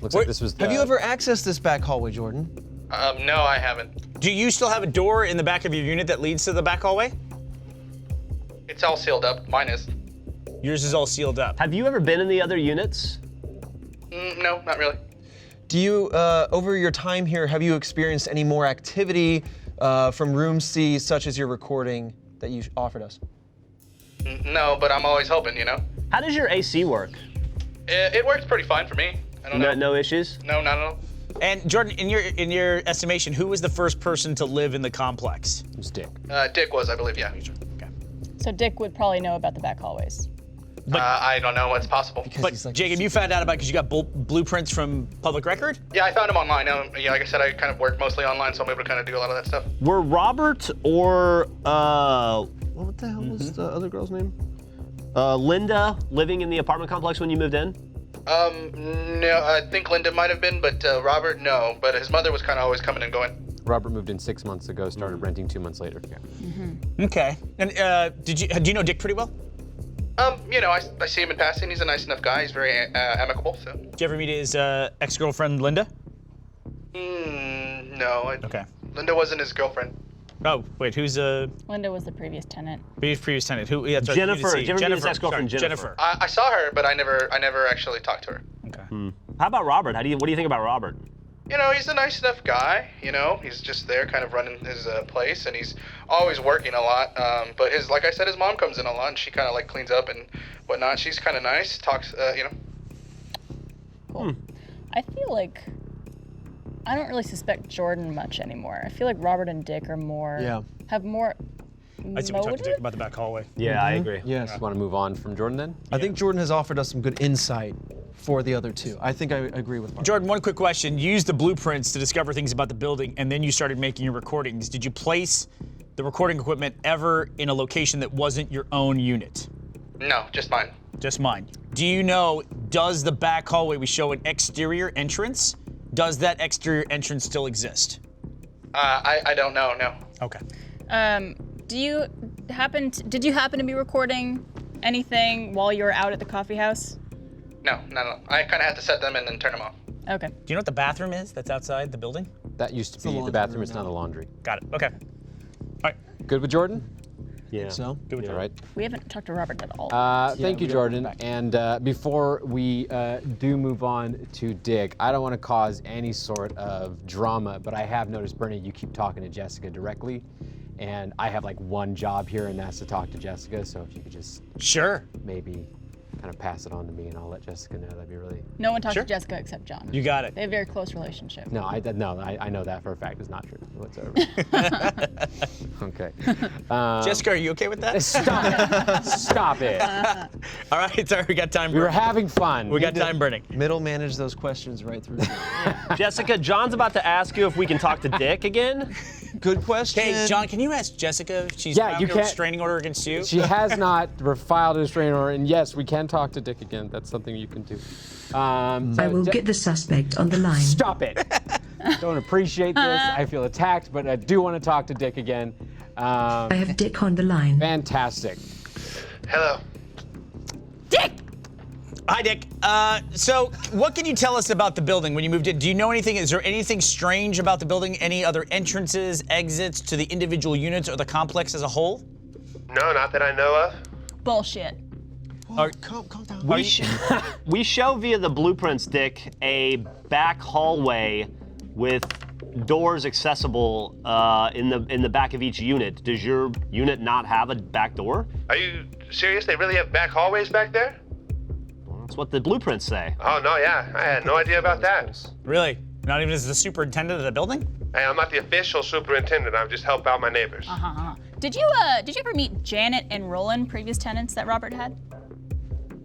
Looks like this was the... Have you ever accessed this back hallway, Jordan? No, I haven't. Do you still have a door in the back of your unit that leads to the back hallway? It's all sealed up. Mine is. Yours is all sealed up. Have you ever been in the other units? No, not really. Do you, over your time here, have you experienced any more activity from Room C, such as your recording that you offered us? No, but I'm always hoping, How does your AC work? It works pretty fine for me. I don't know. No issues? No, not at all. And Jordan, in your estimation, who was the first person to live in the complex? It was Dick. Dick was, I believe, yeah. Okay. So Dick would probably know about the back hallways. I don't know what's possible. But Jacob, you found out about it because you got blueprints from public record? Yeah, I found him online. Like I said, I kind of work mostly online, so I'm able to kind of do a lot of that stuff. Were Robert or, what the hell was the other girl's name? Linda living in the apartment complex when you moved in? No, I think Linda might have been, but Robert, no. But his mother was kind of always coming and going. Robert moved in 6 months ago, started renting 2 months later. Yeah. Okay. And do you know Dick pretty well? I see him in passing. He's a nice enough guy. He's very amicable. So. Did you ever meet his ex-girlfriend, Linda? No. Okay. Linda wasn't his girlfriend. Oh, wait, who's Linda was the previous tenant. previous tenant? Who? Yeah, that's right, Jennifer. you did see. Did you ever meet his ex-girlfriend, Sorry, Jennifer? I saw her, but I never actually talked to her. Okay. How about Robert? What do you think about Robert? He's a nice enough guy. He's just there, kind of running his place, and he's always working a lot. But like I said, his mom comes in a lot, and she kind of cleans up and whatnot. She's kind of nice. Talks, Cool. I feel like I don't really suspect Jordan much anymore. I feel like Robert and Dick are more have more I see what you talked to motive. Dick about the back hallway. Yeah, I agree. Yes. Want to move on from Jordan then? I think Jordan has offered us some good insight for the other two. I think I agree with Mark. Jordan, one quick question. You used the blueprints to discover things about the building, and then you started making your recordings. Did you place the recording equipment ever in a location that wasn't your own unit? no, just mine. Just mine. Do you know, does the back hallway we show an exterior entrance? Does that exterior entrance still exist? I don't know. No. Okay. Did you happen to be recording anything while you were out at the coffee house? No. I kind of had to set them and then turn them off. Okay. Do you know what the bathroom is that's outside the building? That used to be the laundry bathroom, room it's now the laundry. Got it. Okay. All right. Good with Jordan? Yeah. So? Good with All Jordan. right. We haven't talked to Robert at all. Thank you, Jordan. And before we do move on to Dick, I don't want to cause any sort of drama, but I have noticed, Bernie, you keep talking to Jessica directly. And I have one job here, and that's to talk to Jessica. So if you could just maybe kind of pass it on to me, and I'll let Jessica know. That'd be really. No one talks to Jessica except John. You got it. They have a very close relationship. No, I know that for a fact. It's not true whatsoever. Okay. Jessica, are you okay with that? Stop it. All right, sorry, we got time. We were having fun. We got time burning. Middle manage those questions right through. Jessica, John's about to ask you if we can talk to Dick again. Good question. Hey, John, can you ask Jessica if she's Yeah, filed you a can't- restraining order against you? She has not filed a restraining order, and yes, we can talk to Dick again. That's something you can do. I will get the suspect on the line. Stop it. Don't appreciate this. I feel attacked, but I do want to talk to Dick again. I have Dick on the line. Fantastic. Hello. Dick! Hi, Dick. So what can you tell us about the building when you moved in? Do you know anything? Is there anything strange about the building? Any other entrances, exits to the individual units or the complex as a whole? No, not that I know of. Bullshit. Calm down. We show via the blueprints, Dick, a back hallway with doors accessible in the back of each unit. Does your unit not have a back door? Are you serious? They really have back hallways back there? Well, that's what the blueprints say. Oh, no, yeah. I had no idea about that. Really? Not even as the superintendent of the building? Hey, I'm not the official superintendent. I just help out my neighbors. Did you ever meet Janet and Roland, previous tenants that Robert had?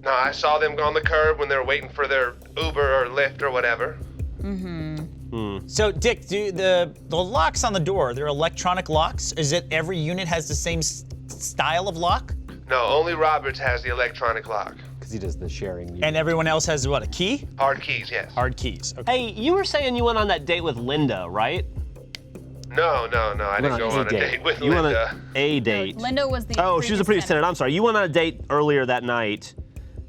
No, I saw them go on the curb when they were waiting for their Uber or Lyft or whatever. So, Dick, do the locks on the door, they're electronic locks? Is it every unit has the same style of lock? No, only Roberts has the electronic lock. Because he does the sharing. And everyone else has what, a key? Hard keys, yes. Hard keys. Okay. Hey, you were saying you went on that date with Linda, right? No, I didn't go on a date with You went Linda. on a date. Linda was the Oh, she was a previous tenant. I'm sorry. You went on a date earlier that night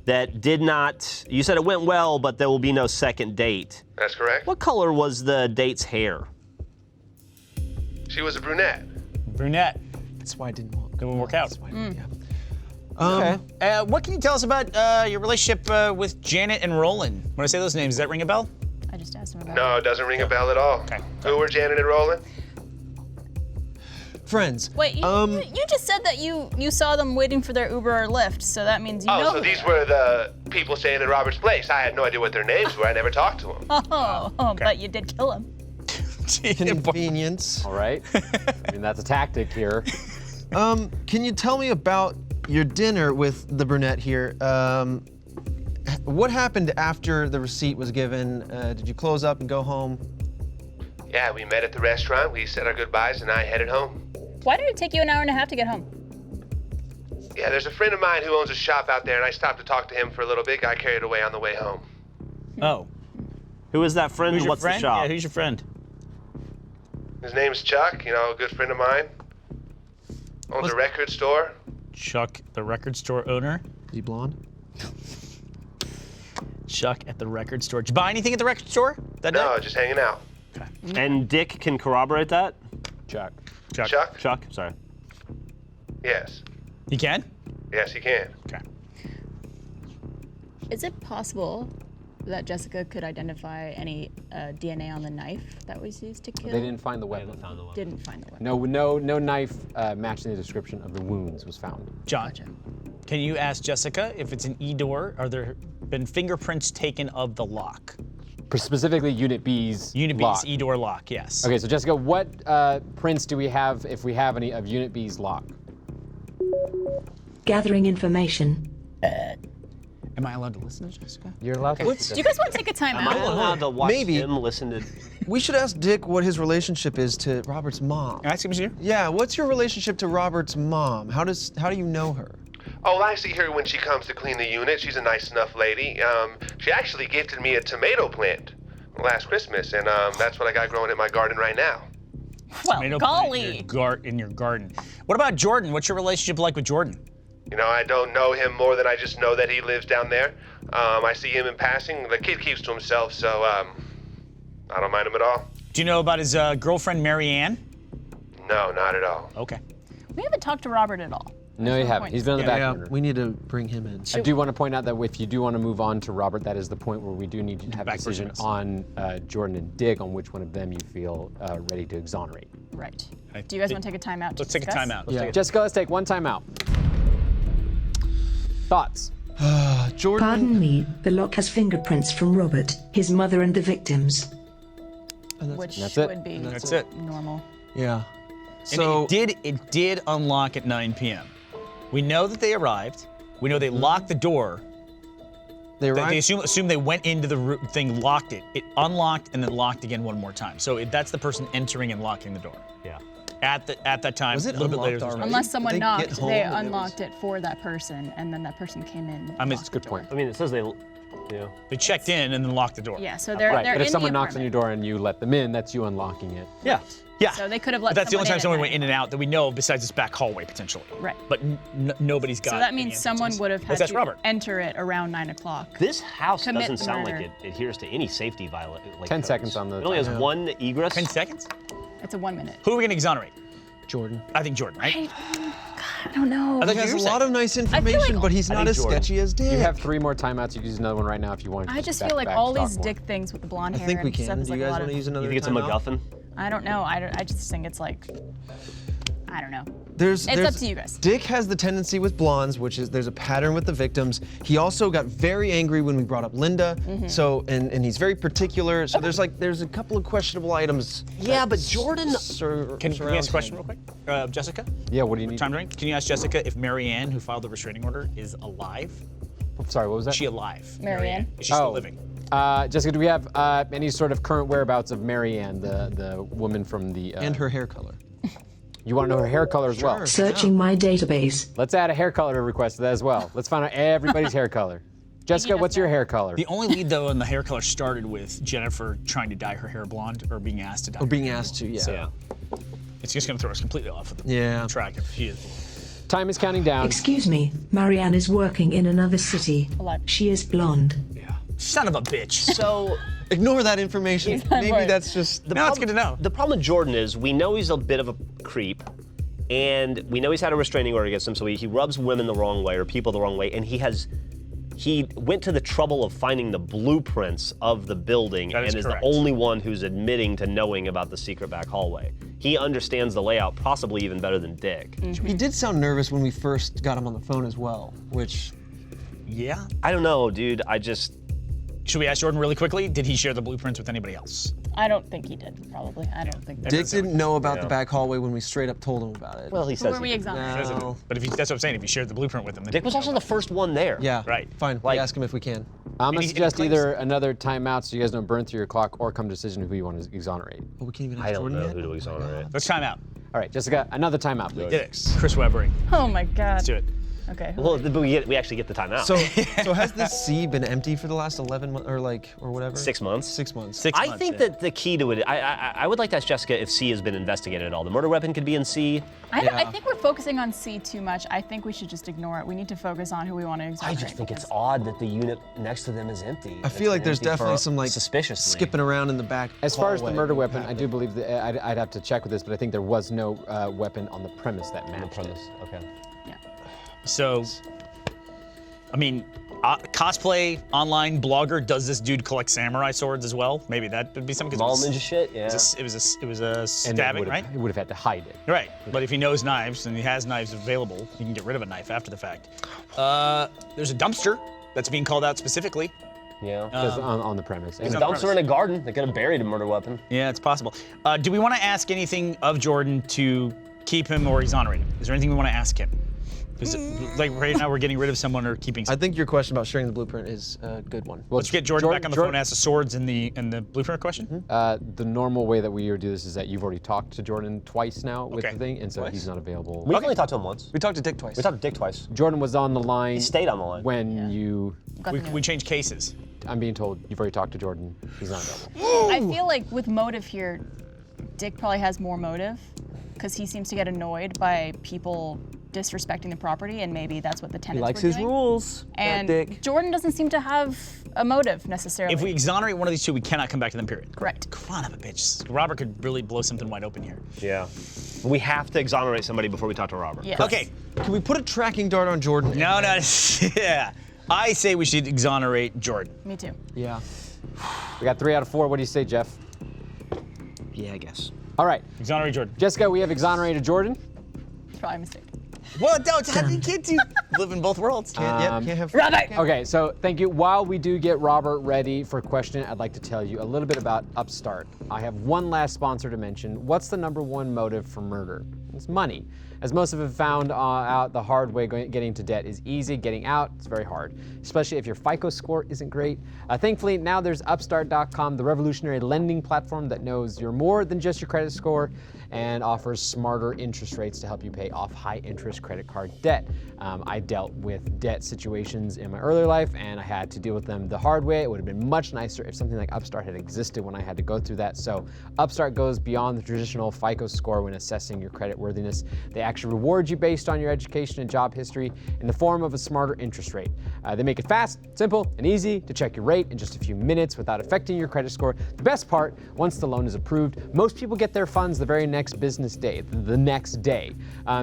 that did not, you said it went well, but there will be no second date. That's correct. What color was the date's hair? She was a brunette. Brunette. That's why I didn't work out. That's why I didn't, Okay. What can you tell us about your relationship with Janet and Roland? When I say those names, does that ring a bell? I just asked him about No, it doesn't ring a bell at all. Okay. Who were Janet and Roland? Friends. Wait, you just said that you saw them waiting for their Uber or Lyft, so that means you know. Oh, so who these they are. were the people staying at Robert's place. I had no idea what their names were. I never talked to them. But you did kill him. Convenience. All right. I mean, that's a tactic here. Can you tell me about your dinner with the brunette here? What happened after the receipt was given? Did you close up and go home? Yeah, we met at the restaurant. We said our goodbyes, and I headed home. Why did it take you an hour and a half to get home? Yeah, there's a friend of mine who owns a shop out there, and I stopped to talk to him for a little bit. Got carried away on the way home. Oh. Who is that friend? Who's and your what's friend? the shop? Yeah, who's your friend? His name's Chuck, a good friend of mine. Owns a record store. Chuck, the record store owner. Is he blonde? Chuck at the record store. Did you buy anything at the record store that No, day? just hanging out. And Dick can corroborate that? Chuck. Chuck? Chuck, sorry. Yes. You can? Yes, he can. Okay. Is it possible that Jessica could identify any DNA on the knife that was used to kill? They didn't find the weapon. Didn't find the weapon. No knife matching the description of the wounds was found. John, can you ask Jessica if it's an E-door? Are there been fingerprints taken of the lock? Specifically Unit B's lock. E-door lock, yes. Okay, so Jessica, what prints do we have, if we have any, of Unit B's lock? Gathering information. Am I allowed to listen to Jessica? You're allowed to. Do you guys want to take a time Am I out? allowed to watch Maybe. him listen to... We should ask Dick what his relationship is to Robert's mom. Ask him here. Yeah, what's your relationship to Robert's mom? How do you know her? Oh, I see her when she comes to clean the unit. She's a nice enough lady. She actually gifted me a tomato plant last Christmas, and that's what I got growing in my garden right now. Well, Tomato plant golly. in your garden. What about Jordan? What's your relationship like with Jordan? I don't know him more than I just know that he lives down there. I see him in passing. The kid keeps to himself, so I don't mind him at all. Do you know about his girlfriend, Mary Ann? No, not at all. Okay. We haven't talked to Robert at all. No, you haven't. He's been on the back Yeah, burner. we need to bring him in. I do want to point out that if you do want to move on to Robert, that is the point where we do need to have a Back decision burner. on Jordan and Dick on which one of them you feel ready to exonerate. Right. Do you guys want to take a time out? Let's take a time out. Jessica, let's take one time out. Thoughts? Jordan. Pardon me, the lock has fingerprints from Robert, his mother, and the victims. Which That's it. would be That's it. normal. Yeah. And So it did unlock at 9 p.m. We know that they arrived. We know they locked the door. they arrived. They assume they went into the thing, locked it. It unlocked and then locked again one more time. So that's the person entering and locking the door. Yeah. at that time. Was it a little bit later. unlocked already? Unless someone Did they get knocked, home they and it was- unlocked it for that person, and then that person came in. I mean, That's a good point. I mean, it says they, They checked in and then locked the door. Yeah, so they're Right, they're but if in someone the knocks on your apartment. door and you let them in, that's you unlocking it. Yeah. Yeah. So they could have let But that's the only time someone someone went in and out that we know of besides this back hallway potentially. Right. But nobody's got. So that any means someone entrances. would have Let's had ask to Robert. enter it around 9 o'clock. This house Commit doesn't the sound like murder. it adheres to any safety violation. 10 seconds on the It only has timer. one egress. 10 seconds? It's a 1 minute. Who are we going to exonerate? Jordan. I think Jordan, right? I don't know. I thought He has you a were lot saying- of nice like information, but he's I not think as Jordan. sketchy as Dick. You have 3 more timeouts. You can use another one right now if you want. I just feel like all these dick things with the blonde I hair think we and stuff can. is Do like you a guys lot want to of. use another You think it's a timeout? MacGuffin? I don't know. I just think it's like. I don't know. There's up to you guys. Dick has the tendency with blondes, which is there's a pattern with the victims. He also got very angry when we brought up Linda. Mm-hmm. So and he's very particular. So there's a couple of questionable items. Yeah, but Jordan. Can we ask a question real quick? Jessica? Yeah, what do you need? Time ring. Can you ask Jessica if Marianne, who filed the restraining order, is alive? Sorry, what was that? Is she alive? Marianne? Is she still Oh. living? Jessica, do we have any sort of current whereabouts of Marianne, the woman from the... And her hair color. You want to know her hair color as well? Sure. Searching my database. Let's add a hair color request to that as well. Let's find out everybody's hair color. Jessica, what's your hair color? The only lead, though, in the hair color started with Jennifer trying to dye her hair blonde or being asked to dye Or being asked to, yeah. So, yeah. It's just going to throw us completely off of the Yeah. track if she is. Time is counting down. Excuse me, Marianne is working in another city. Alive. She is blonde. Son of a bitch. So. Ignore that information. He's not Maybe right. that's just... No, it's good to know. The problem with Jordan is we know he's a bit of a creep, and we know he's had a restraining order against him, so he rubs women the wrong way or people the wrong way, and he went to the trouble of finding the blueprints of the building That and is is correct. the only one who's admitting to knowing about the secret back hallway. He understands the layout possibly even better than Dick. He did sound nervous when we first got him on the phone as well, which... Yeah. I don't know, dude. Should we ask Jordan really quickly? Did he share the blueprints with anybody else? I don't think he did, probably. I don't think Dick didn't know about Yeah. the back hallway when we straight up told him about it. Well, he Who says are we he- exonerating? No. But if that's what I'm saying, if he shared the blueprint with him, then Dick was also the first one there. Yeah. Right. Fine. Like- we ask him if we can. I'm going Any to suggest claims? either another timeout so you guys don't burn through your clock or come to a decision of who you want to exonerate. Oh, we can't even ask I don't Jordan know yet? who to exonerate. Let's time out. All right, Jessica, another timeout, please. Dix. Chris Webering. Oh my God. Let's do it. Okay. Well, but we actually get the time out. So has this sea been empty for the last 11 months or whatever? 6 months. 6 months. 6 I months, think yeah. that the key to it, I would like to ask Jessica if C has been investigated at all. The murder weapon could be in C. I think we're focusing on C too much. I think we should just ignore it. We need to focus on who we want to I exonerate. just think it's odd that the unit next to them is empty. I feel like there's definitely some like suspiciously skipping around in the back. As far as the hallway murder when it weapon, I happened. do believe that I'd have to check with this, but I think there was no weapon on the premise that on the matched premise. it. Okay. So, I mean, cosplay online blogger, does this dude collect samurai swords as well? Maybe that would be something. Mall ninja shit. Yeah. It was a And stabbing, right? He would have had to hide it. Right. But if he knows knives and he has knives available, he can get rid of a knife after the fact. There's a dumpster that's being called out specifically. Yeah. Just on the premise. There's a on the dumpster in a garden. They could have buried a murder weapon. Yeah, it's possible. Do we want to ask anything of Jordan to keep him or exonerate him? Is there anything we want to ask him? Because like right now we're getting rid of someone or keeping I someone. think your question about sharing the blueprint is a good one. Let's get Jordan back on the phone and ask the swords and the blueprint question. The normal way that we would do this is that you've already talked to Jordan twice now with Okay. the thing, and so Twice? he's not available. We've only talked to him once. We talked to Dick twice. We talked to Dick twice. Jordan was on the line. He stayed on the line. When you, Got the We note. changed cases. I'm being told you've already talked to Jordan. He's not available. I feel like with motive here, Dick probably has more motive because he seems to get annoyed by people disrespecting the property, and maybe that's what the tenants likes were his doing. rules. And Dick. Jordan doesn't seem to have a motive necessarily. If we exonerate one of these two, we cannot come back to them, period. Correct. Son of a bitch. Robert could really blow something wide open here. Yeah. We have to exonerate somebody before we talk to Robert. Yes. Okay. Can we put a tracking dart on Jordan? No. Yeah. I say we should exonerate Jordan. Me too. Yeah. We got 3 out of 4. What do you say, Jeff? Yeah, I guess. All right, Exonerate Jordan. Jessica, we have exonerated Jordan. It's probably a mistake. Well, don't you can't do live in both worlds. Can't have. Okay, so thank you. While we do get Robert ready for question, I'd like to tell you a little bit about Upstart. I have one last sponsor to mention. What's the #1 motive for murder? It's money. As most of have found out, the hard way getting into debt is easy. Getting out, it's very hard, especially if your FICO score isn't great. Thankfully, now there's Upstart.com, the revolutionary lending platform that knows you're more than just your credit score and offers smarter interest rates to help you pay off high-interest credit card debt. I dealt with debt situations in my earlier life, and I had to deal with them the hard way. It would have been much nicer if something like Upstart had existed when I had to go through that. So Upstart goes beyond the traditional FICO score when assessing your credit worthiness. They actually reward you based on your education and job history in the form of a smarter interest rate. They make it fast, simple, and easy to check your rate in just a few minutes without affecting your credit score. The best part, once the loan is approved, most people get their funds the very next business day, the next day.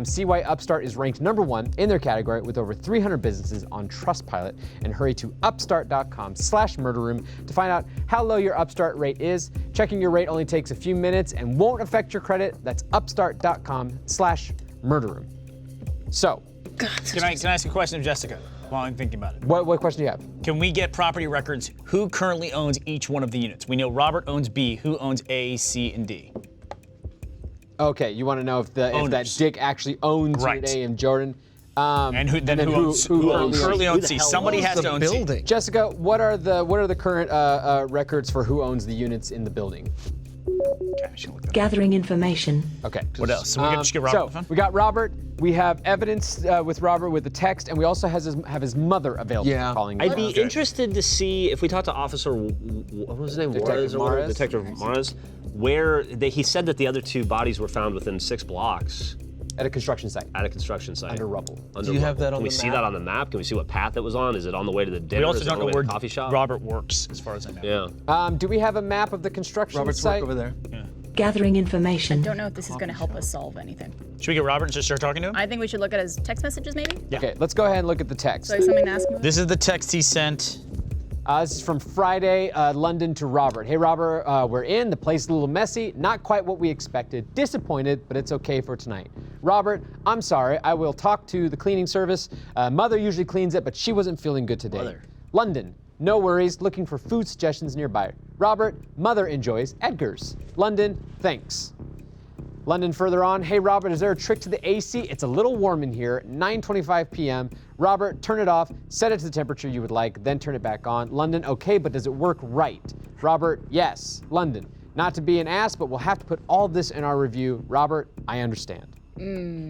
See why Upstart is ranked #1 in their category with over 300 businesses on Trustpilot, and hurry to upstart.com/murderroom to find out how low your Upstart rate is. Checking your rate only takes a few minutes and won't affect your credit. That's upstart.com/murderroom. So, Can I ask a question of Jessica while I'm thinking about it? what question do you have? Can we get property records? Who currently owns each one of the units? We know Robert owns B. Who owns A, C, and D? Okay, you want to know if that Dick actually owns Right. Unit A and Jordan? And who currently owns C? Somebody has to own C. building? Jessica, what are the current records for who owns the units in the building? Okay, I should look that up. Gathering information. Okay. What else? So we just get Robert on the phone? we got Robert. We have evidence with Robert with the text, and we also have his mother available Yeah. for calling. I'd be interested to see if we talk to Officer, what was his name? Detective Juarez or whatever? Mares. Detective Mares, where he said that the other 2 bodies were found within 6 blocks at a construction site at a construction site. under rubble. Do you have that on Can we the see map? that on the map? Can we see what path it was on? Is it on the way to the dinner? We also Is it don't on know the way where to the coffee shop? Robert works, as far as I know. Yeah. Do we have a map of the construction Robert's site? work over there. Gathering information. Don't know if this is going to help us solve anything. Should we get Robert and just start talking to him? I think we should look at his text messages, maybe. Yeah. Okay, let's go ahead and look at the text. So, something to ask him. This is the text he sent. This is from Friday, London to Robert. Hey, Robert, we're in. The place is a little messy. Not quite what we expected. Disappointed, but it's okay for tonight. Robert, I'm sorry. I will talk to the cleaning service. Mother usually cleans it, but she wasn't feeling good today. Mother. London, no worries. Looking for food suggestions nearby. Robert, Mother enjoys Edgar's. London, thanks. London further on, hey Robert, is there a trick to the AC? It's a little warm in here, 9:25 p.m. Robert, turn it off, set it to the temperature you would like, then turn it back on. London, okay, but does it work right? Robert, yes. London, not to be an ass, but we'll have to put all this in our review. Robert, I understand.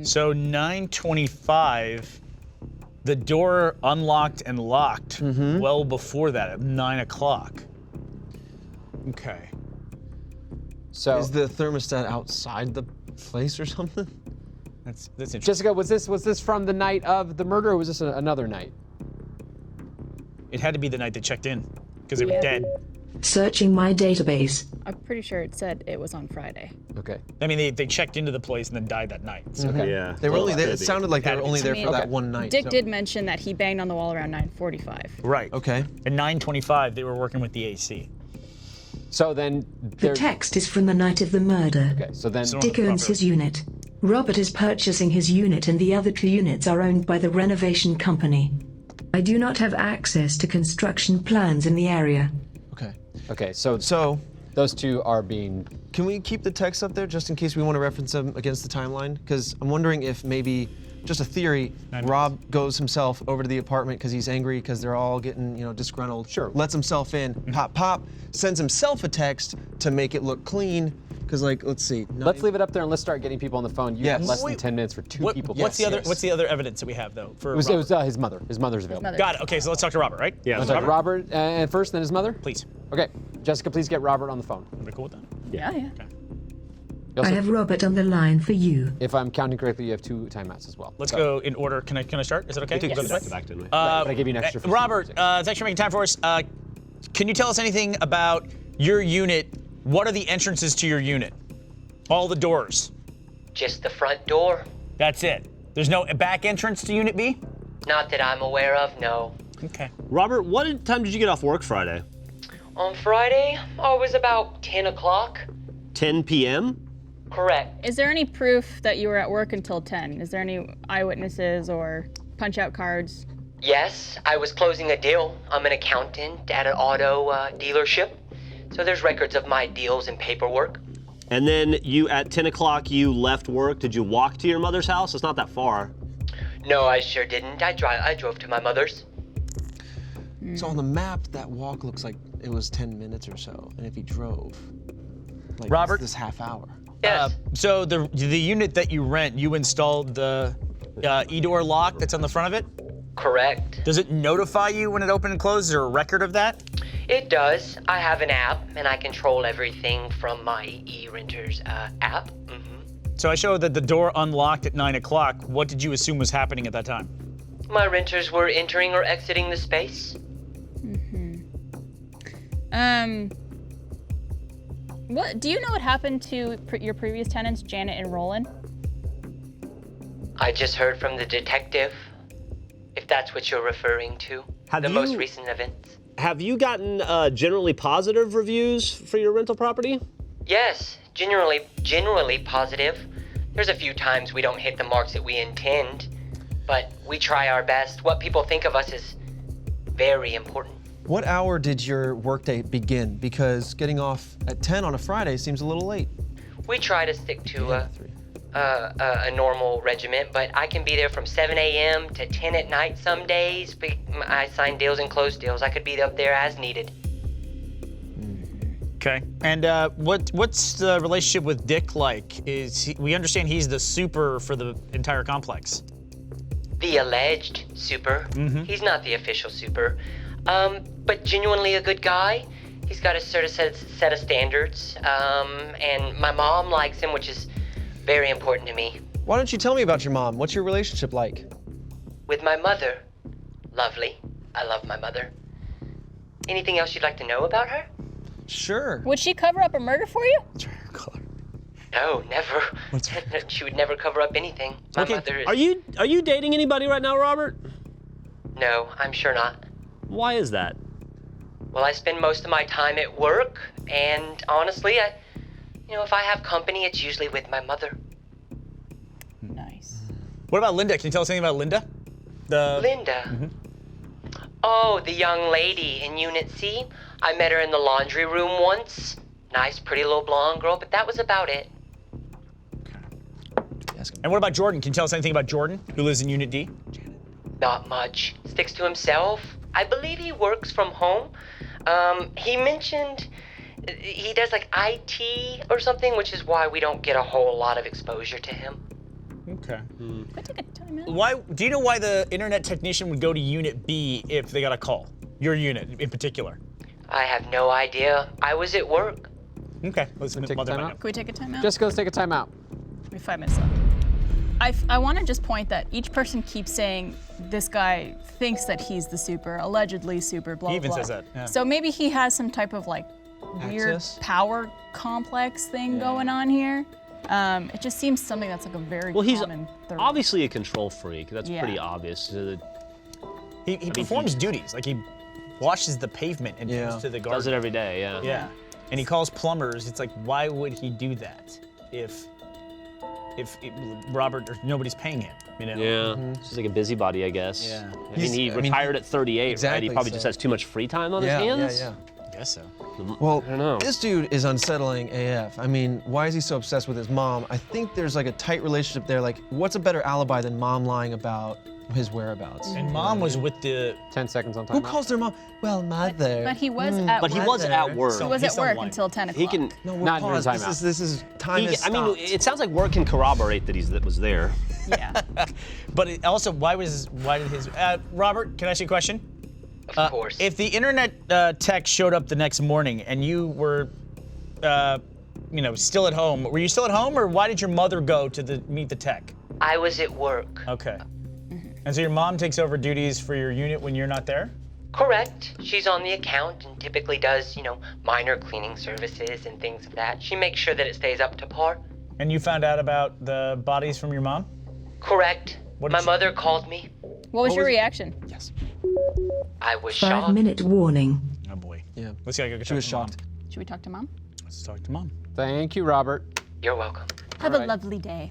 So 9:25, the door unlocked and locked well before that at 9 o'clock. Okay. So, Is the thermostat outside the place or something? That's interesting. Jessica, was this from the night of the murder, or was this another night? It had to be the night they checked in because they were dead. Searching my database. I'm pretty sure it said it was on Friday. Okay. I mean, they checked into the place and then died that night. So Okay. Yeah. They were only there. Could It be. sounded like they were only there for that Okay. one night. Dick so- did mention that he banged on the wall around 9:45. Right. Okay. At 9:25, they were working with the AC. So then, The text is from the night of the murder. okay. So then, So- Dick owns his unit. Robert is purchasing his unit and the other 2 units are owned by the renovation company. I do not have access to construction plans in the area. Okay. okay. So So, those 2 are being. can we keep the text up there just in case we want to reference them against the timeline? Because I'm wondering if maybe, just a theory, Rob goes himself over to the apartment because he's angry because they're all getting, disgruntled. Sure. Lets himself in, pop, sends himself a text to make it look clean. Because, let's see. Let's leave it up there and let's start getting people on the phone. You have Yes. less than 10 minutes for 2 people. What's the other? yes. What's the other evidence that we have though for It was Robert? his mother. His mother's available. Mother. Got it. Okay, so let's talk to Robert, right? Yeah. Let's talk to Robert first, then his mother? Please. Okay. Jessica, please get Robert on the phone. Are we cool with that? Yeah. You I also- have Robert on the line for you. If I'm counting correctly, you have 2 timeouts as well. Let's So- go in order. Can I start? Is it okay? We took Go two this way? back to back, didn't we? But I gave you an extra 15 Robert, seconds. thanks for making time for us. Can you tell us anything about your unit? What are the entrances to your unit? All the doors. Just the front door. That's it. There's no back entrance to Unit B? Not that I'm aware of, no. Okay. Robert, what time did you get off work Friday? On Friday, I was about 10 o'clock. 10 p.m.? Correct. Is there any proof that you were at work until 10? Is there any eyewitnesses or punch-out cards? Yes, I was closing a deal. I'm an accountant at an auto dealership. So there's records of my deals and paperwork. And then at 10 o'clock, you left work. Did you walk to your mother's house? It's not that far. No, I sure didn't. I drove to my mother's. So on the map, that walk looks like it was 10 minutes or so. And if he drove, like Robert? this half hour. Yes. So the unit that you rent, you installed the e-door lock that's on the front of it? Correct. Does it notify you when it opens and closes? Is there a record of that? It does. I have an app, and I control everything from my e-renters app. So I showed that the door unlocked at 9 o'clock. What did you assume was happening at that time? My renters were entering or exiting the space. What do you know what happened to your previous tenants, Janet and Roland? I just heard from the detective, if that's what you're referring to. Most recent events. Have you gotten generally positive reviews for your rental property? Yes, generally positive. There's a few times we don't hit the marks that we intend, but we try our best. What people think of us is very important. What hour did your workday begin? Because getting off at 10 on a Friday seems a little late. We try to stick to a normal regiment, but I can be there from 7 a.m. to 10 at night some days. I sign deals and close deals. I could be up there as needed. Okay. And what's the relationship with Dick like? We understand he's the super for the entire complex. The alleged super. He's not the official super. But genuinely a good guy. He's got a certain set of standards. And my mom likes him, which is very important to me. Why don't you tell me about your mom? What's your relationship like? With my mother. Lovely. I love my mother. Anything else you'd like to know about her? Sure. Would she cover up a murder for you? No, never. She would never cover up anything. My mother is... Are you dating anybody right now, Robert? No, I'm sure not. Why is that? Well, I spend most of my time at work, and honestly, if I have company, it's usually with my mother. Nice. What about Linda? Can you tell us anything about Linda? Linda? Oh, the young lady in Unit C. I met her in the laundry room once. Nice, pretty little blonde girl, but that was about it. And what about Jordan? Can you tell us anything about Jordan, who lives in Unit D? Not much. Sticks to himself. I believe he works from home. He mentioned he does like IT or something, which is why we don't get a whole lot of exposure to him. Okay. I took a time out. Why? Do you know why the internet technician would go to Unit B if they got a call? Your unit in particular. I have no idea. I was at work. Okay. Let's take a time out. Can we take a time out? Jessica, let's take a time out. We have 5 minutes left. I want to just point that each person keeps saying this guy thinks that he's the super, allegedly super, blah, blah, He even blah. says that, yeah. So maybe he has some type of like weird Access? power complex thing going on here. It just seems something that's like a very Well, he's common third. obviously a control freak. That's Yeah. pretty obvious. He performs duties, like he washes the pavement and goes to the garden. Does it every day, yeah. Yeah. And he calls plumbers. It's like, why would he do that if Robert or nobody's paying him? You know? Yeah, he's just like a busybody, I guess. Yeah. I mean, he retired at 38, exactly, right? He probably so- just has too much free time on Yeah, his hands. yeah. I guess so. Well, I don't know. this dude is unsettling AF. I mean, why is he so obsessed with his mom? I think there's like a tight relationship there. Like, what's a better alibi than mom lying about his whereabouts? And mom was with the 10 seconds on Who time. calls their mom? Well, mother. But he was at But he work. was at work. He was He's at work online. until 10 o'clock. He can. No, we're Not during paused. timeout. This is time has I mean, stopped. it sounds like word can corroborate that was there. Yeah. But it also, why did his Robert? Can I ask you a question? Of course. If the internet tech showed up the next morning and you were, still at home, were you still at home, or why did your mother go to meet the tech? I was at work. Okay. And so your mom takes over duties for your unit when you're not there? Correct. She's on the account and typically does, minor cleaning services and things of that. She makes sure that it stays up to par. And you found out about the bodies from your mom? Correct. What did My she- mother called me. What was your reaction? Yes. I was shocked. 5-minute warning. Oh boy. Yeah. Let's go She was talk to Mom. shocked. Should we talk to mom? Let's talk to Mom. Thank you, Robert. You're welcome. Have All right. a lovely day.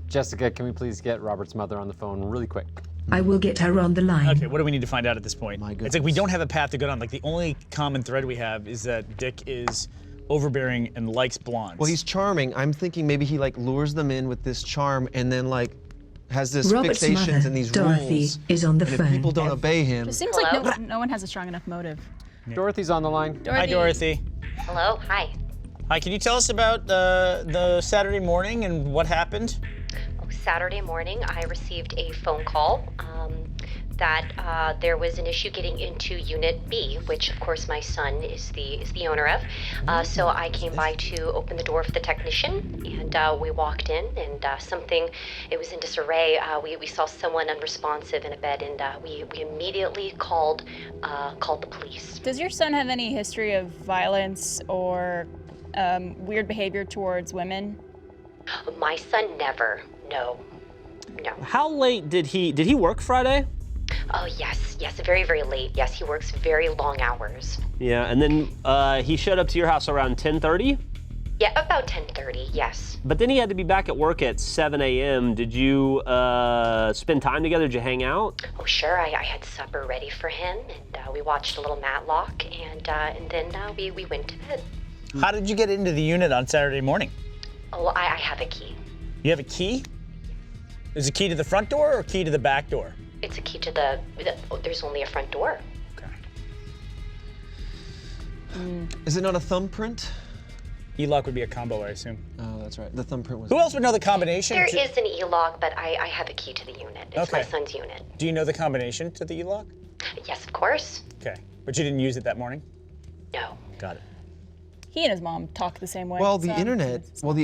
Jessica, can we please get Robert's mother on the phone really quick? I will get her on the line. Okay, what do we need to find out at this point? My It's like we goodness. don't have a path to go down. Like the only common thread we have is that Dick is overbearing, and likes blondes. Well, he's charming. I'm thinking maybe he like lures them in with this charm and then like has this Robert's fixations mother, and these Dorothy, rules. is on the and phone. if people don't obey him. It seems like no one has a strong enough motive. Dorothy's on the line. Dorothy. Hi, Dorothy. Hello, hi. Hi, can you tell us about the Saturday morning and what happened? Saturday morning, I received a phone call that there was an issue getting into Unit B, which of course my son is the owner of. So I came by to open the door for the technician, and we walked in, and it was in disarray. We saw someone unresponsive in a bed, and we immediately called the police. Does your son have any history of violence or weird behavior towards women? My son never. No. How late did he work Friday? Oh, yes, very, very late. Yes, he works very long hours. Yeah, and then he showed up to your house around 10:30? Yeah, about 10:30, yes. But then he had to be back at work at 7 a.m. Did you spend time together? Did you hang out? Oh, sure. I had supper ready for him, and we watched a little Matlock, and then we went to bed. How did you get into the unit on Saturday morning? Oh, I have a key. You have a key? Is it a key to the front door or a key to the back door? It's a key to there's only a front door. Okay. Is it not a thumbprint? E-lock would be a combo, I assume. Oh, that's right. The thumbprint was. Who else would know the combination? There is an E-lock, but I have a key to the unit. It's my Okay. son's unit. Do you know the combination to the E-lock? Yes, of course. Okay. But you didn't use it that morning? No. Got it. He and his mom talk the same way. Well, the so- internet. Well,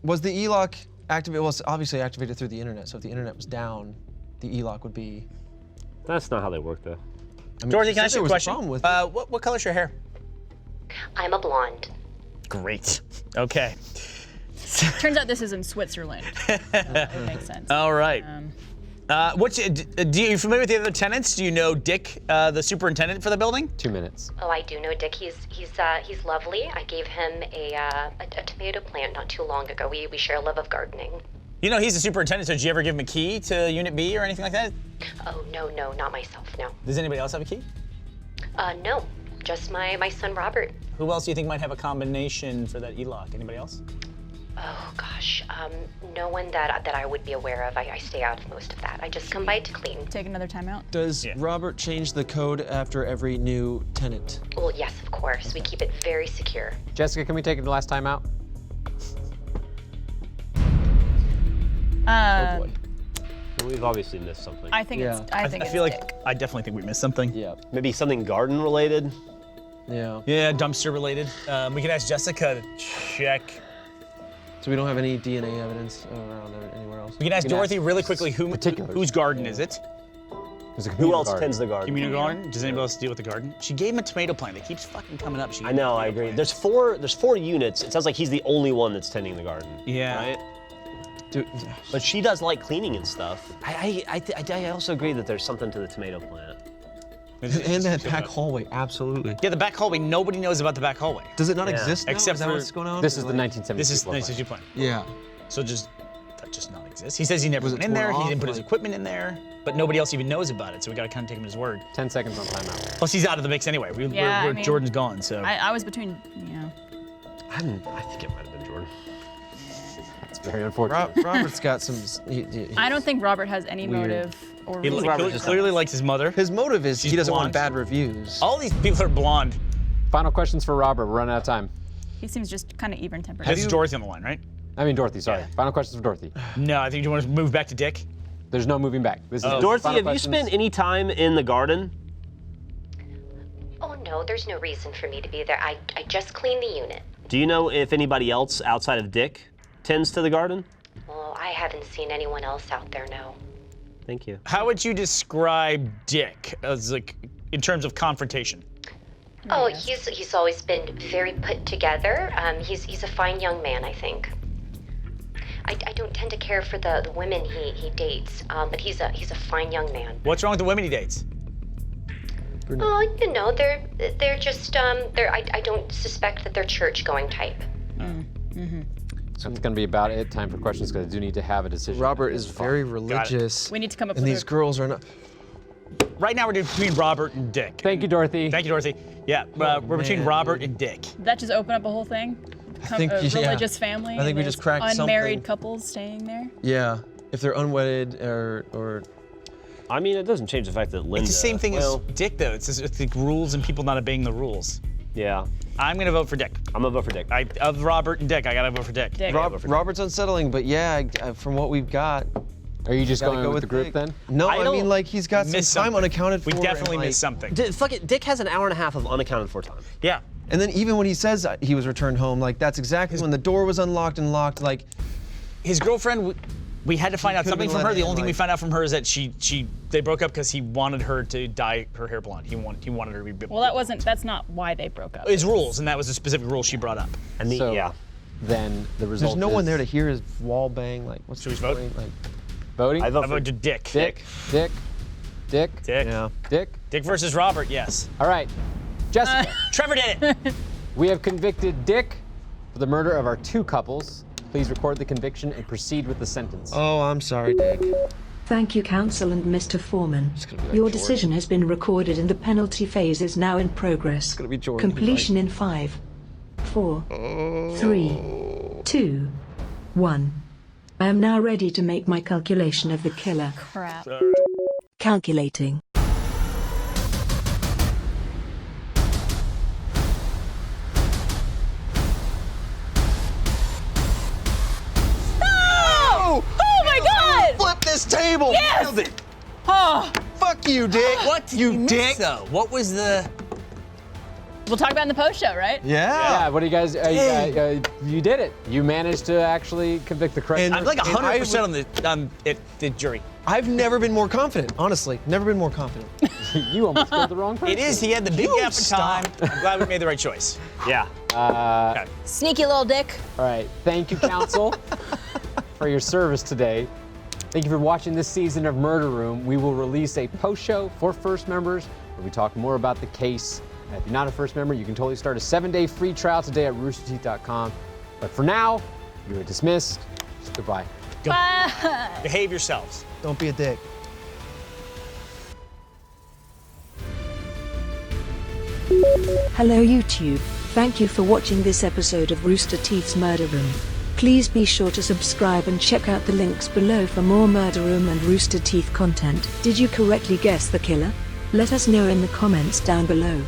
was the E-lock activated? Well, it's obviously activated through the internet. So if the internet was down, the E-lock would be. That's not how they work, though. I mean, Dorothy, she can I said ask you a there was question? problem with it. What color's your hair? I'm a blonde. Great. Okay. Turns out this is in Switzerland. That makes sense. All right. Are you familiar with the other tenants? Do you know Dick, the superintendent for the building? 2 minutes. Oh, I do know Dick. He's lovely. I gave him a tomato plant not too long ago. We share a love of gardening. You know, he's the superintendent, so did you ever give him a key to Unit B or anything like that? Oh, no, not myself, no. Does anybody else have a key? No, just my son Robert. Who else do you think might have a combination for that E-lock? Anybody else? Oh, gosh, no one that I would be aware of. I stay out of most of that. I just come by to clean. Take another time out. Does Robert change the code after every new tenant? Well, yes, of course. We keep it very secure. Jessica, can we take the last time out? Oh boy. We've obviously missed something. I think it's. I think I it's feel Dick. like I definitely think we missed something. Yeah. Maybe something garden related? Yeah. Yeah, dumpster related. We could ask Jessica to check. So we don't have any DNA evidence around anywhere else. We can ask We can Dorothy ask really quickly particulars. whose garden is it? There's a Who community else garden. tends the garden? Community garden? Does anybody else deal with the garden? She gave him a tomato plant. It keeps fucking coming up. I know, I agree. There's four units. It sounds like he's the only one that's tending the garden. Yeah. Right? Dude, But she does like cleaning and stuff. I also agree that there's something to the tomato plant. and that back hallway, absolutely. Yeah, the back hallway. Nobody knows about the back hallway. Does it not Yeah. exist now? Except is that for- what's going on? This is the Like- 1972 This is floor plan. 92 plan. Yeah. So that just not exists. He says he never Was went it in there. torn He didn't off, put his like- equipment in there. But nobody else even knows about it. So we got to kind of take him at his word. 10 seconds on timeout. Plus, he's out of the mix anyway. Yeah, I mean- Jordan's gone. So I was between. I think it might have been Jordan. It's very unfortunate. Robert's got some. I don't think Robert has any Weird. motive or he reason. clearly likes his mother. His motive is She's he doesn't blonde. want bad reviews. All these people are blonde. Final questions for Robert. We're running out of time. He seems just kind of even tempered. This is Dorothy on the line, right? I mean, Dorothy, sorry. Yeah. Final questions for Dorothy. No, I think you want to move back to Dick. There's no moving back. This is Dorothy, final have questions. you spent any time in the garden? Oh, no, there's no reason for me to be there. I just cleaned the unit. Do you know if anybody else outside of Dick tends to the garden? Well, I haven't seen anyone else out there, no. Thank you. How would you describe Dick as in terms of confrontation? Oh, he's always been very put together. He's a fine young man, I think. I don't tend to care for the women he dates, but he's a fine young man. What's wrong with the women he dates? Oh, you know, they're just I don't suspect that they're church-going type. So it's going to be about it. Time for questions, because I do need to have a decision. Robert is very religious. We need to come up with And these girls are not. a. Well, Right now we're between Robert and Dick. Thank you, Dorothy. Thank you, Dorothy. Yeah, we're between Robert and Dick. Did that just open up a whole thing? I think, yeah. Religious family. I think we and just cracked unmarried something. couples staying there. Yeah, if they're unwedded or. I mean, it doesn't change the fact that Linda. It's the same thing as Dick, though. It's the rules and people not obeying the rules. Yeah. I'm gonna vote for Dick. I'm gonna vote for Dick. Of Robert and Dick, I gotta vote for Dick. Robert's unsettling, but yeah, from what we've got. Are you just going go with the group Dick. then? No, I mean, like, he's got some time unaccounted for. We definitely and, like, missed something. Fuck it, Dick has an hour and a half of unaccounted for time. Yeah. And then even when he says he was returned home, like, that's exactly when the door was unlocked and locked, like. His girlfriend, we had to find out something from her. The only thing we like- found out from her is that they broke up because he wanted her to dye her hair blonde. He wanted her to be. Well, that's not why they broke up. His rules, and that was a specific rule she brought up. And So, then the result There's no is one there to hear his wall bang. Like, what's Should we the vote? point? Like, voting? I vote to Dick. Dick. Dick. yeah. Dick. Dick versus Robert, yes. All right. Jessica, Trevor did it. we have convicted Dick for the murder of our 2 couples. Please record the conviction and proceed with the sentence. Oh, I'm sorry, Dick. Thank you, Counsel and Mr. Foreman. Your decision has been recorded and the penalty phase is now in progress. gonna be Jordan, Completion in 5, 4, 3, 2, 1. I am now ready to make my calculation of the killer. Crap. Calculating. Oh my God! Flip this table! Yes! Nailed it! Oh, Fuck you, Dick! What did you we miss, dick? though? What was the? we'll talk about it in the post show, right? Yeah, what do you guys, you did it. You managed to actually convict the correct. And- I'm like and I 100% on the jury. I've never been more confident, honestly. Never been more confident. You almost killed the wrong person. It is. He had the big gap in time. I'm glad we made the right choice. Yeah. Sneaky little dick. All right. Thank you, counsel, for your service today. Thank you for watching this season of Murder Room. We will release a post show for first members where we talk more about the case. And if you're not a first member, you can totally start a 7-day free trial today at roosterteeth.com. But for now, you are dismissed. Goodbye. Bye. Behave yourselves. Don't be a dick. Hello YouTube, thank you for watching this episode of Rooster Teeth's Murder Room. Please be sure to subscribe and check out the links below for more Murder Room and Rooster Teeth content. Did you correctly guess the killer? Let us know in the comments down below.